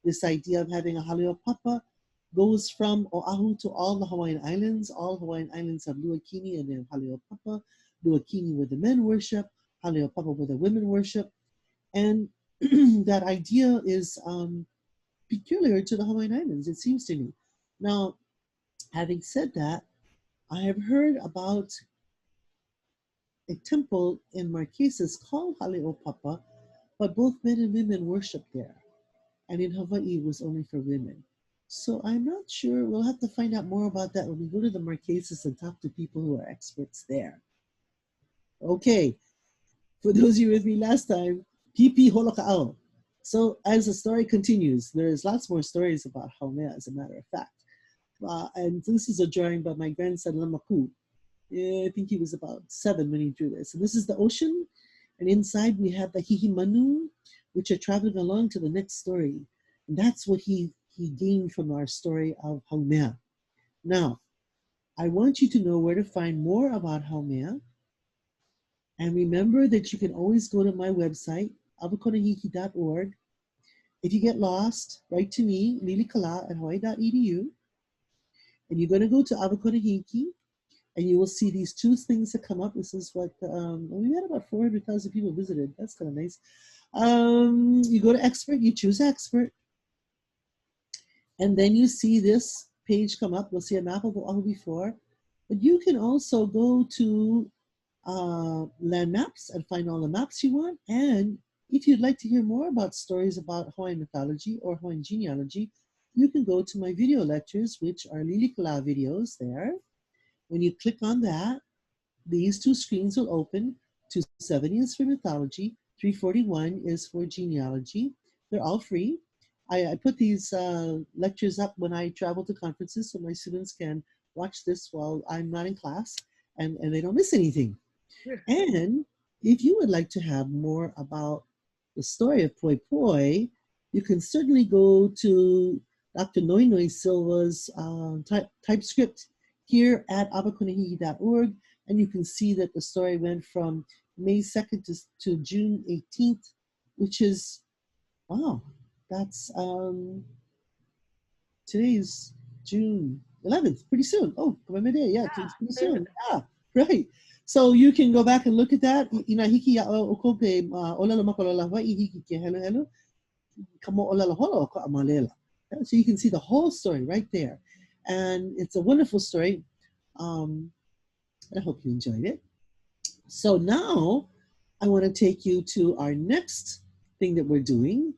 This idea of having a Hale Papa goes from Oʻahu to all the Hawaiian Islands. All Hawaiian Islands have Luakini and then Hale Papa. Luakini where the men worship, Hale Papa where the women worship. And that idea is peculiar to the Hawaiian Islands, it seems to me. Now, having said that, I have heard about a temple in Marquesas called Hale Papa, but both men and women worship there. And in Hawaii, it was only for women. So I'm not sure. We'll have to find out more about that when we go to the Marquesas and talk to people who are experts there. Okay, for those of you with me last time, Pipi Holoka'ao. So as the story continues, there's lots more stories about Haumea, as a matter of fact. And this is a drawing by my grandson, Lamaku. I think he was about 7 when he drew this. And this is the ocean. And inside we have the hihimanu, which are traveling along to the next story. And that's what he gained from our story of Haumea. Now, I want you to know where to find more about Haumea. And remember that you can always go to my website, awakonahiki.org. If you get lost, write to me, lilikala@hawaii.edu. And you're going to go to Awakonahiki, and you will see these two things that come up. This is what, we had about 400,000 people visited. That's kind of nice. You go to expert, you choose expert, and then you see this page come up. You'll see a map of Oʻahu before, but you can also go to land maps and find all the maps you want. And if you'd like to hear more about stories about Hawaiian mythology or Hawaiian genealogy, you can go to my video lectures, which are Lilikala videos there. When you click on that, these two screens will open. 270 is for mythology, 341 is for genealogy. They're all free. I put these lectures up when I travel to conferences so my students can watch this while I'm not in class and they don't miss anything. And if you would like to have more about the story of Poepoe, you can certainly go to Dr. Noinoi Silva's typescript here at awakonahiki.org, and you can see that the story went from May 2nd to June 18th, which is, wow, that's, today's June 11th, pretty soon. Oh, yeah, pretty soon. Yeah, right. So you can go back and look at that. So you can see the whole story right there. And it's a wonderful story. I hope you enjoyed it. So now I want to take you to our next thing that we're doing.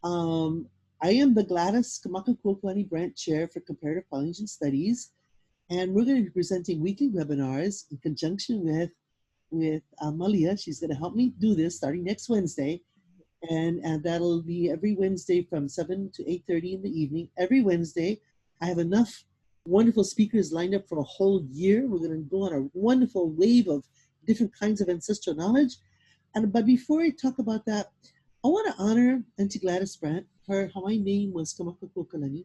I am the Gladys Kamakakuokalani Brandt Chair for Comparative Polynesian Studies, and we're going to be presenting weekly webinars in conjunction with Malia. She's going to help me do this starting next Wednesday, and that'll be every Wednesday from 7 to 8:30 in the evening. Every Wednesday, I have enough wonderful speakers lined up for a whole year. We're going to go on a wonderful wave of different kinds of ancestral knowledge. But before I talk about that, I want to honor Auntie Gladys Brandt. Her Hawaiian name was Kamakakuokalani,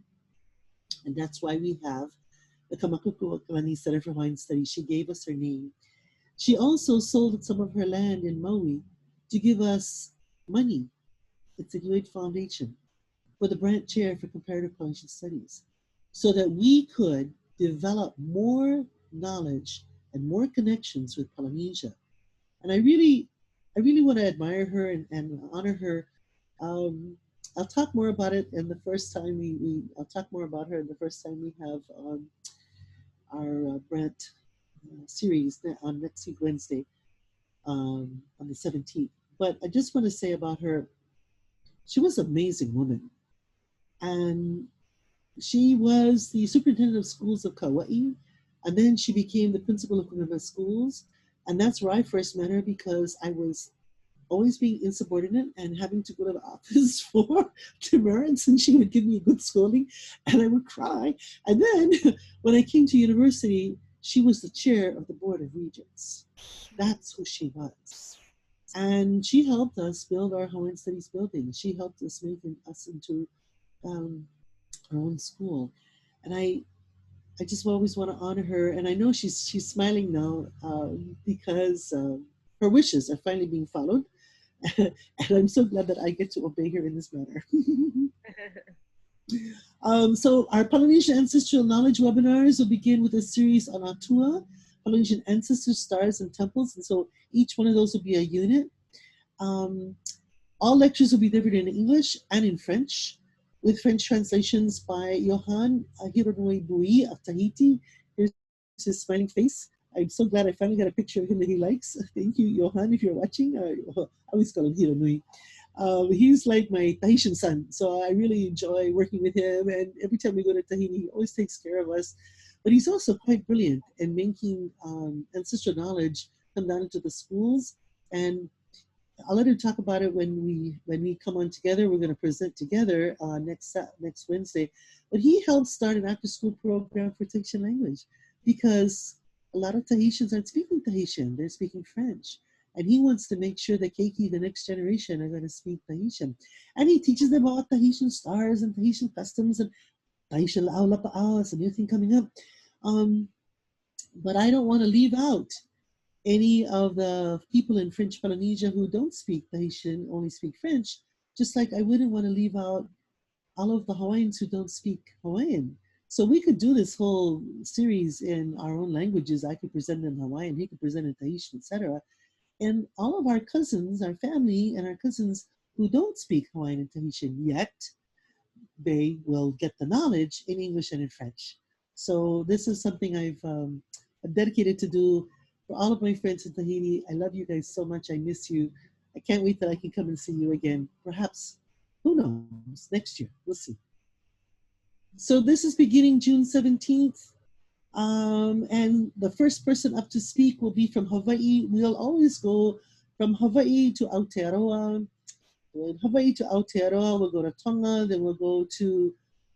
and that's why we have the Kamakakuokalani Center for Hawaiian Studies. She gave us her name. She also sold some of her land in Maui to give us money. It's a Hewitt Foundation for the Brandt Chair for Comparative Polynesian Studies, so that we could develop more knowledge and more connections with Polynesia. And I really want to admire her and honor her. I'll talk more about it in the first time I'll talk more about her the first time we have our Brandt series on next week Wednesday on the 17th. But I just want to say about her, she was an amazing woman. And she was the superintendent of schools of Kauai, and then she became the principal of Kumulipo schools. And that's where I first met her, because I was always being insubordinate and having to go to the office for demerits, and she would give me a good scolding and I would cry. And then when I came to university, she was the chair of the Board of Regents. That's who she was. And she helped us build our Hawaiian Studies building. She helped us make us into our own school. And I just always want to honor her. And I know she's smiling now because her wishes are finally being followed. And I'm so glad that I get to obey her in this matter. So our Polynesian Ancestral Knowledge webinars will begin with a series on Atua, Polynesian ancestors, stars, and temples. And so each one of those will be a unit. All lectures will be delivered in English and in French, with French translations by Johan Bui of Tahiti. Here's his smiling face. I'm so glad I finally got a picture of him that he likes. Thank you, Johan, if you're watching. I always call him Hiranui. He's like my Tahitian son, so I really enjoy working with him. And every time we go to Tahiti, he always takes care of us. But he's also quite brilliant in making ancestral knowledge come down into the schools. And I'll let him talk about it when we come on together. We're going to present together next Wednesday. But he helped start an after-school program for Tahitian language, because a lot of Tahitians aren't speaking Tahitian, they're speaking French. And he wants to make sure that Keiki, the next generation, are going to speak Tahitian. And he teaches them about Tahitian stars and Tahitian customs and Tahitian La'au Lapa'au, it's a new thing coming up. But I don't want to leave out any of the people in French Polynesia who don't speak Tahitian, only speak French, just like I wouldn't want to leave out all of the Hawaiians who don't speak Hawaiian. So we could do this whole series in our own languages. I could present in Hawaiian, he could present in Tahitian, etc. And all of our cousins, our family and our cousins who don't speak Hawaiian and Tahitian yet, they will get the knowledge in English and in French. So this is something I'm dedicated to do for all of my friends in Tahiti. I love you guys so much. I miss you. I can't wait that I can come and see you again. Perhaps, who knows, next year. We'll see. So this is beginning June 17th. And the first person up to speak will be from Hawaii. We'll always go from Hawaii to Aotearoa. In Hawaii to Aotearoa, we'll go to Tonga, then we'll go to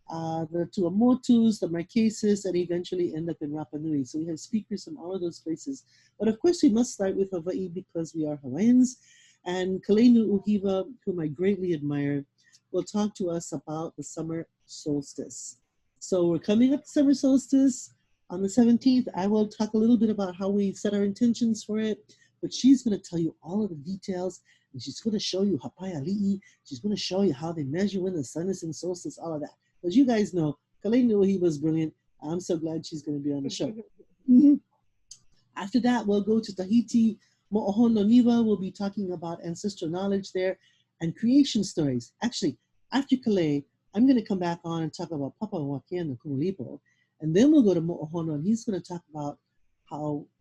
the Tuamotus, the Marquesas, and eventually end up in Rapa Nui. So we have speakers from all of those places. But of course, we must start with Hawaii because we are Hawaiians. And Kalenu Uhiva, whom I greatly admire, will talk to us about the summer solstice. So we're coming up to summer solstice. On the 17th, I will talk a little bit about how we set our intentions for it, but she's going to tell you all of the details, and she's going to show you Hapai Ali'i. She's going to show you how they measure when the sun is in solstice, all of that. As you guys know, Kalenu he was brilliant. I'm so glad she's going to be on the show. After that, we'll go to Tahiti. Mo'ohono Niwa will be talking about ancestral knowledge there and creation stories. Actually, after Kale, I'm going to come back on and talk about Akua of Wākea and Kumulipo. And then we'll go to Mo'ohono, and he's going to talk about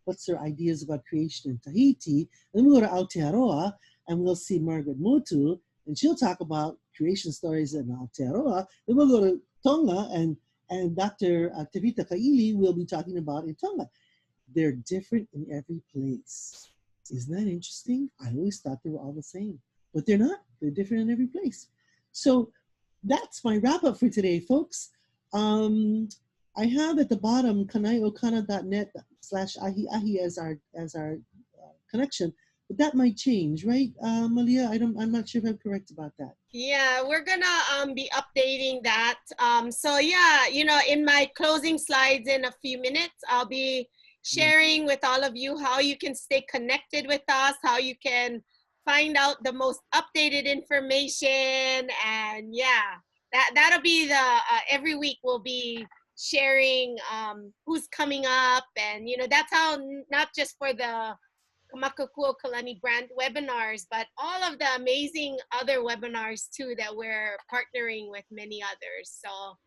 what's their ideas about creation in Tahiti. Then we'll go to Aotearoa, and we'll see Margaret Motu, and she'll talk about creation stories in Aotearoa. Then we'll go to Tonga, and Dr. Tevita Kaili will be talking about in Tonga. They're different in every place. Isn't that interesting? I always thought they were all the same, but they're not. They're different in every place. So that's my wrap up for today, folks. I have at the bottom kanaiokana.net/ahiahi as our connection. But that might change, right, Malia? I'm not sure if I'm correct about that. Yeah, we're gonna be updating that. So yeah, you know, in my closing slides in a few minutes, I'll be sharing with all of you how you can stay connected with us, how you can find out the most updated information, and yeah, that'll be the every week we'll be sharing who's coming up, and you know that's how not just for the Kalani brand webinars, but all of the amazing other webinars too that we're partnering with many others. So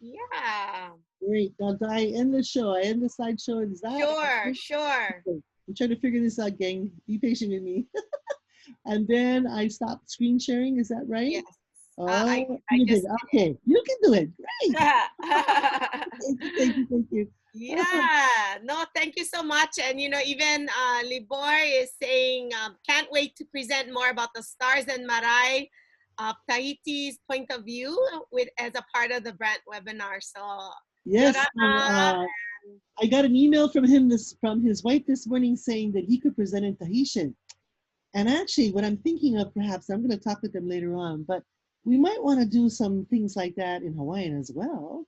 yeah. Great. Now, do I end the show? I end the slideshow. Is that Sure. Okay. I'm trying to figure this out, gang. Be patient with me. And then I stop screen sharing. Is that right? Yes. Oh, I you just did. Okay, you can do it. Great. Thank you. Yeah, no, thank you so much. And you know, even Libor is saying, can't wait to present more about the stars and Marae, Tahiti's point of view with as a part of the brand webinar. So Yes, I got an email from him from his wife this morning saying that he could present in Tahitian. And actually, what I'm thinking of, perhaps I'm going to talk with them later on, but we might want to do some things like that in Hawaiian as well.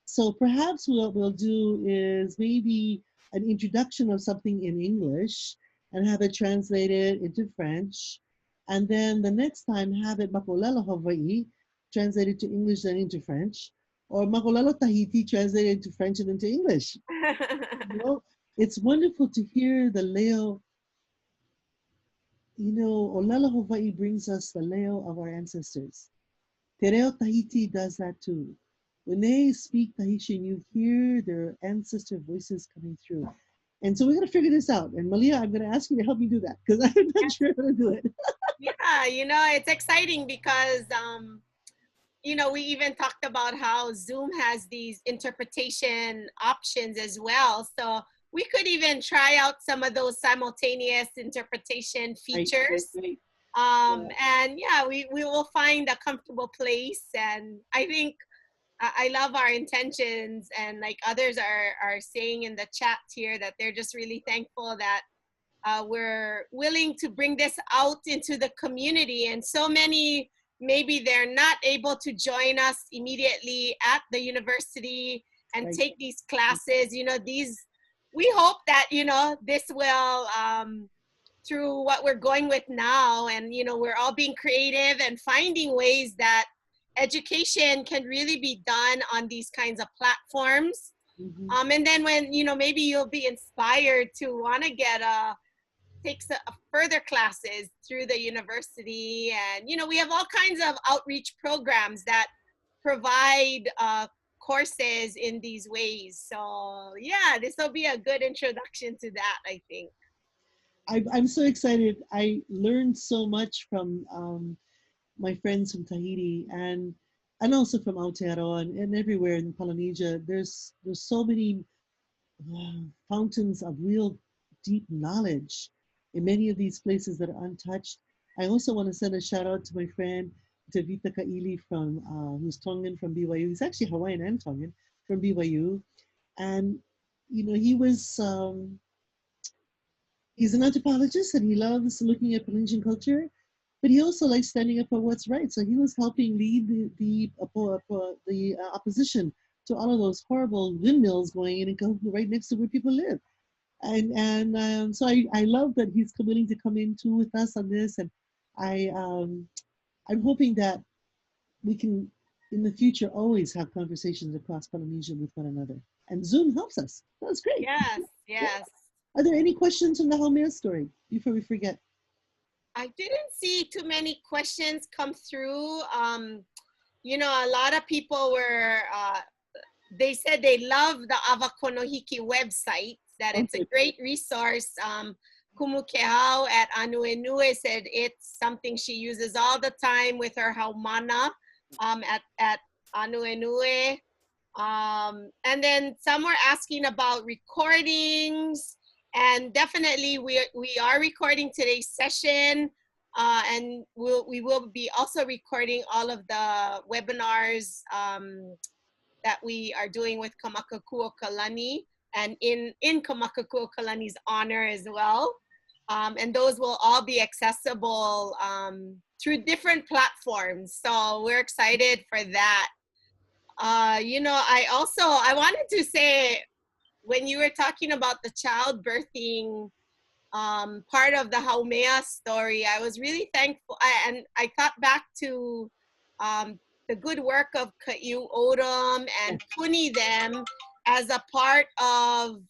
So perhaps what we'll do is maybe an introduction of something in English and have it translated into French. And then the next time have it Makolelo Hawaii translated to English and into French, or Makolelo Tahiti translated into French and into English. You know, it's wonderful to hear the leo. You know, Olelo Hawaii brings us the leo of our ancestors. Te Reo Tahiti does that too. When they speak Tahitian, you hear their ancestor voices coming through. And so we're going to figure this out. And Malia, I'm going to ask you to help me do that because I'm not sure how to do it. Yeah, you know, it's exciting because, you know, we even talked about how Zoom has these interpretation options as well. So we could even try out some of those simultaneous interpretation features. Right. And yeah, we will find a comfortable place. And I think I love our intentions, and like others are saying in the chat here that they're just really thankful that we're willing to bring this out into the community. And so many, maybe they're not able to join us immediately at the university and take these classes. You know, we hope that, you know, this will, through what we're going with now, and, you know, we're all being creative and finding ways that education can really be done on these kinds of platforms. And then when, you know, maybe you'll be inspired to want to take further classes through the university. And, you know, we have all kinds of outreach programs that provide courses in these ways. So yeah, this will be a good introduction to that, I think. I'm so excited. I learned so much from my friends from Tahiti and also from Aotearoa and everywhere in Polynesia. There's so many fountains of real deep knowledge in many of these places that are untouched. I also want to send a shout out to my friend Tevita Kaili from who's Tongan from BYU. He's actually Hawaiian and Tongan from BYU, and you know he's an anthropologist and he loves looking at Polynesian culture, but he also likes standing up for what's right. So he was helping lead the opposition to all of those horrible windmills going in and going right next to where people live. And so I love that he's willing to come in too with us on this. And I'm hoping that we can, in the future, always have conversations across Polynesia with one another. And Zoom helps us. That's great. Yes. Yeah. Are there any questions from the Haumea story before we forget? I didn't see too many questions come through. You know, a lot of people were, they said they love the Avakonohiki website, that it's a great resource. Kumukehau at Ānuenue said it's something she uses all the time with her haumana at Ānuenue. And then some were asking about recordings, and definitely we are recording today's session, and we will be also recording all of the webinars that we are doing with Kamakakuokalani, and in Kamakakuokalani's honor as well. And those will all be accessible through different platforms. So we're excited for that. You know, I wanted to say, when you were talking about the childbirthing part of the Haumea story, I was really thankful. And I thought back to the good work of Ka'u Odom and Puni them as a part of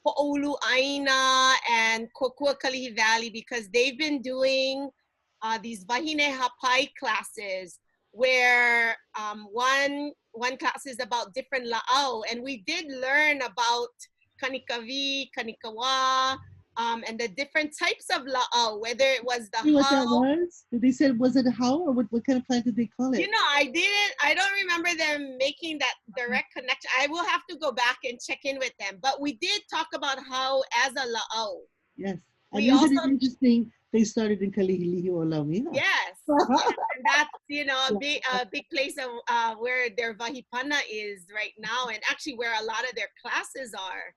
Ho'olu'aina and Kokua Kalihi Valley, because they've been doing these wahine hapai classes where one class is about different la'au, and we did learn about kanikavi, kanikawa, and the different types of la'au, whether it was the See what that hau. was? Did they say, was it a how, or what kind of plant did they call it? You know, I don't remember them making that direct connection. I will have to go back and check in with them. But we did talk about how as a la'au. Yes. We And isn't also, it interesting? They started in Kalihilihi o Laumina. yes. And that's, you know, a big place of where their vahipana is right now, and actually where a lot of their classes are.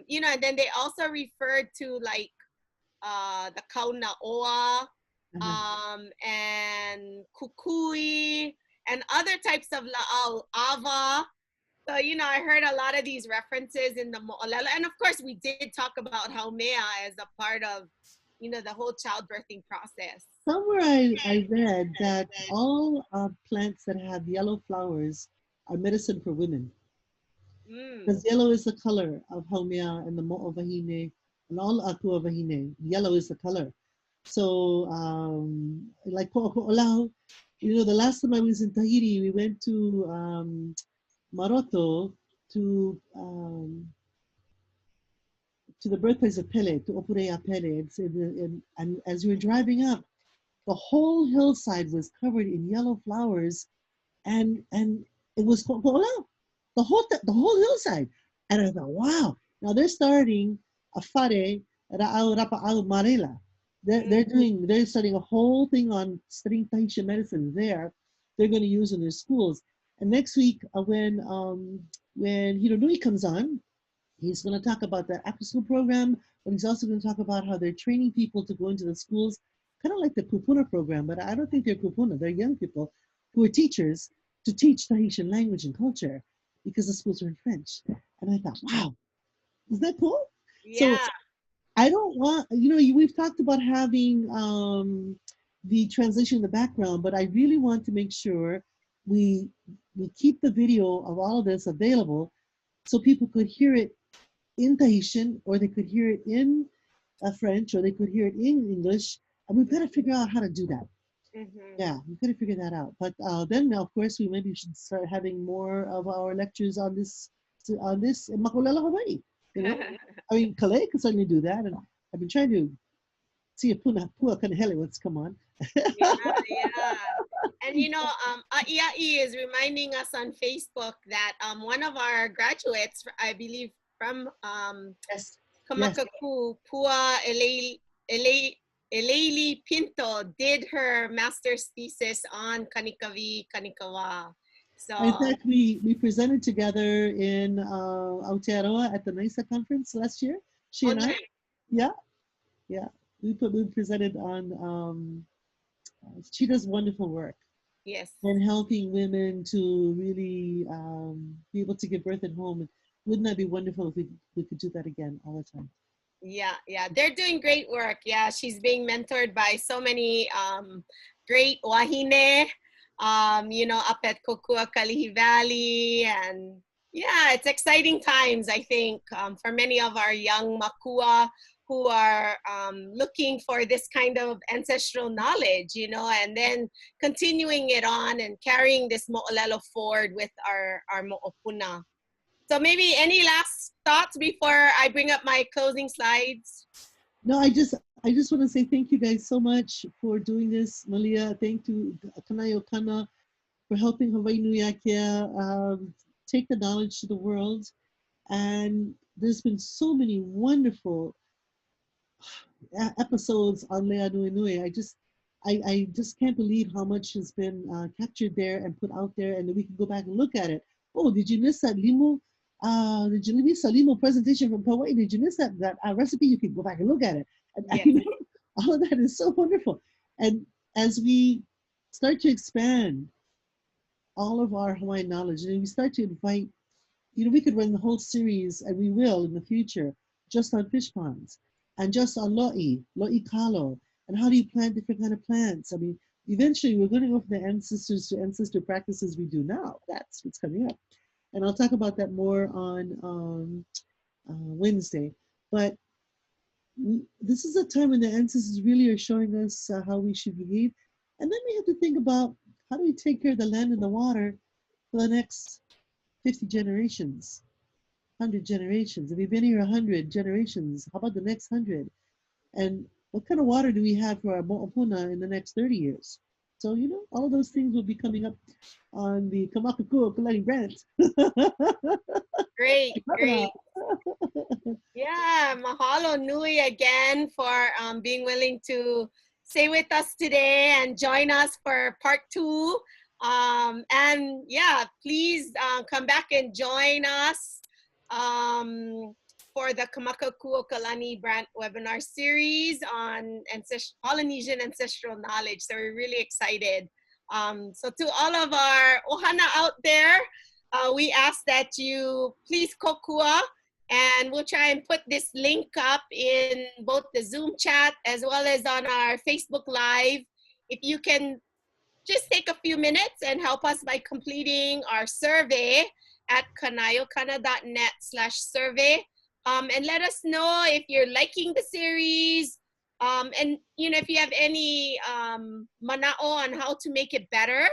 You know, and then they also referred to like the kauna'oa, and kukui, and other types of la'au, ava. So, you know, I heard a lot of these references in the mo'olelo. And of course, we did talk about Haumea as a part of, you know, the whole childbirthing process. Somewhere I read that all plants that have yellow flowers are medicine for women. Because yellow is the color of Haumea and the mo'owahine and all Akua of Wākea. Yellow is the color. So, like Oʻahu, you know, the last time I was in Tahiti, we went to Maroto to the birthplace of Pele, to Opurea Pele. And as we were driving up, the whole hillside was covered in yellow flowers, and it was Oʻahu, the whole hillside. And I thought, wow, now they're starting a whare ra'au rapa'au marela. They're studying a whole thing on studying Tahitian medicine there. They're going to use in their schools. And next week, when Hironui comes on, he's going to talk about the after school program, but he's also going to talk about how they're training people to go into the schools, kind of like the Pupuna program, but I don't think they're Pupuna. They're young people who are teachers to teach Tahitian language and culture because the schools are in French. And I thought, wow, isn't that cool? Yeah. So I don't want, you know, we've talked about having the translation in the background, but I really want to make sure we keep the video of all of this available so people could hear it in Tahitian, or they could hear it in French, or they could hear it in English. And we've got to figure out how to do that. Yeah, we've got to figure that out. But then, of course, we maybe should start having more of our lectures on this in Makolelo, Hawaii. You know, I mean, Kale can certainly do that, and I've been trying to see if Pua Kanahele wants to come on. Yeah. And you know, Aiai is reminding us on Facebook that one of our graduates, I believe from Kamakaku, Pua Eleili Pinto, did her master's thesis on Kanikavi, Kanikawa. So in fact, we presented together in Aotearoa at the NISA conference last year. She and I, yeah. We presented on. She does wonderful work. Yes. And helping women to really be able to give birth at home. Wouldn't that be wonderful if we could do that again all the time? Yeah, they're doing great work. Yeah, she's being mentored by so many great wahine, you know, up at Kokua Kalihi Valley. And yeah, it's exciting times, I think, for many of our young makua who are looking for this kind of ancestral knowledge, you know, and then continuing it on and carrying this mo'olelo forward with our mo'opuna. So maybe any last thoughts before I bring up my closing slides? No, I just want to say thank you guys so much for doing this, Malia. Thank you, Kanayo Kana, for helping Hawaii Nuʻuanu take the knowledge to the world. And there's been so many wonderful episodes on Lei Ānuenue. I just can't believe how much has been captured there and put out there, and then we can go back and look at it. Oh, did you miss that limu did you miss a limo presentation from Hawaii? Did you miss that recipe? You can go back and look at it. And, Yes. you know, all of that is so wonderful. And as we start to expand all of our Hawaiian knowledge, and we start to invite, you know, we could run the whole series, and we will in the future, just on fish ponds, and just on lo'i kalo, and how do you plant different kind of plants. I mean, eventually we're going to go from the ancestors to ancestor practices we do now. That's what's coming up. And I'll talk about that more on Wednesday. But this is a time when the ancestors really are showing us how we should behave. And then we have to think about, how do we take care of the land and the water for the next 50 generations, 100 generations? If we've been here 100 generations, how about the next 100? And what kind of water do we have for our moʻopuna in the next 30 years? So, you know, all of those things will be coming up on the Akua of Wākea branch. Great, great. Yeah, mahalo nui again for being willing to stay with us today and join us for part 2. And yeah, please come back and join us for the Kamakakuokalani Brand webinar series on Polynesian ancestral knowledge. So we're really excited. So to all of our ohana out there, we ask that you please kokua, and we'll try and put this link up in both the Zoom chat as well as on our Facebook Live. If you can just take a few minutes and help us by completing our survey at kanaiokana.net/survey. And let us know if you're liking the series, and you know, if you have any mana'o on how to make it better,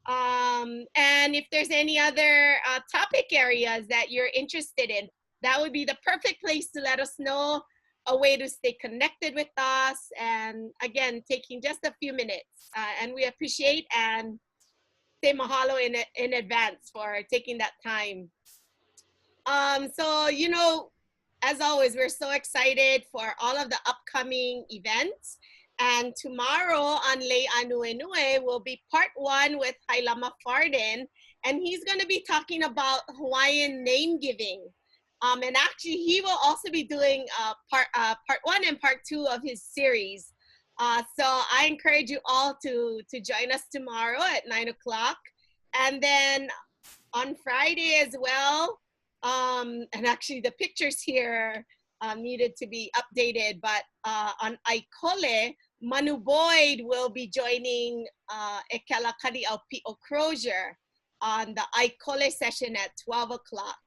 and if there's any other topic areas that you're interested in, that would be the perfect place to let us know, a way to stay connected with us, and again, taking just a few minutes. And we appreciate and say mahalo in advance for taking that time. So, you know, as always, we're so excited for all of the upcoming events. And tomorrow on Lei Ānuenue will be part 1 with Hailama Fardin, and he's going to be talking about Hawaiian name giving. And actually, he will also be doing part 1 and part 2 of his series. So I encourage you all to join us tomorrow at 9 o'clock. And then on Friday as well, and actually the pictures here needed to be updated, but on Aikole, Manu Boyd will be joining Ekelakari au Pi'o Crozier on the Aikole session at 12 o'clock.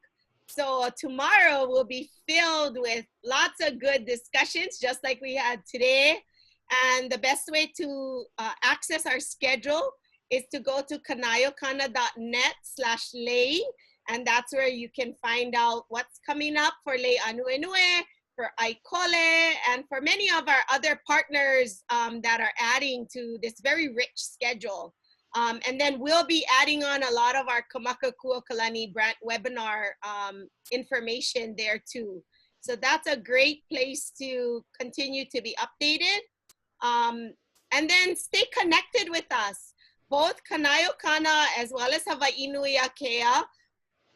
So tomorrow will be filled with lots of good discussions, just like we had today. And the best way to access our schedule is to go to kanaiokana.net/lei, and that's where you can find out what's coming up for Lei Ānuenue, for Aikole, and for many of our other partners that are adding to this very rich schedule. And then we'll be adding on a lot of our Kamakakuokalani Brand webinar information there too. So that's a great place to continue to be updated. And then stay connected with us. Both Kanaiokana as well as Hawaii Nui Akea.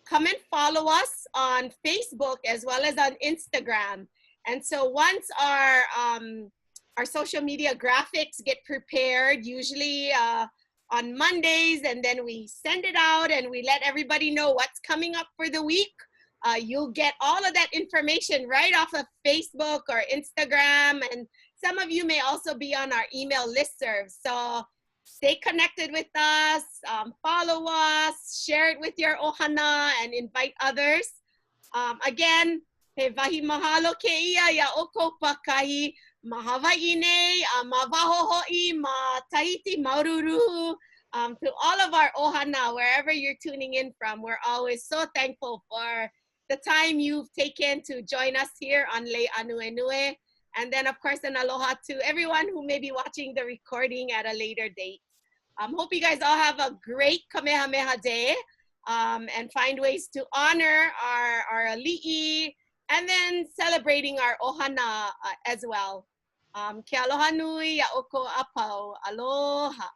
Come and follow us on Facebook as well as on Instagram. And so once our social media graphics get prepared, usually on Mondays, and then we send it out and we let everybody know what's coming up for the week. You'll get all of that information right off of Facebook or Instagram, and some of you may also be on our email listserv. So stay connected with us, follow us, share it with your ohana, and invite others. Again, he wahi mahalo ke ia ya oko pakahi, ma Hawaiine, ma waho ho'i, ma Tahiti maururu. To all of our ohana, wherever you're tuning in from, we're always so thankful for the time you've taken to join us here on Lei Ānuenue. And then, of course, an aloha to everyone who may be watching the recording at a later date. Hope you guys all have a great Kamehameha Day, and find ways to honor our ali'i, and then celebrating our ohana as well. Ke aloha nui ya oko apau. Aloha.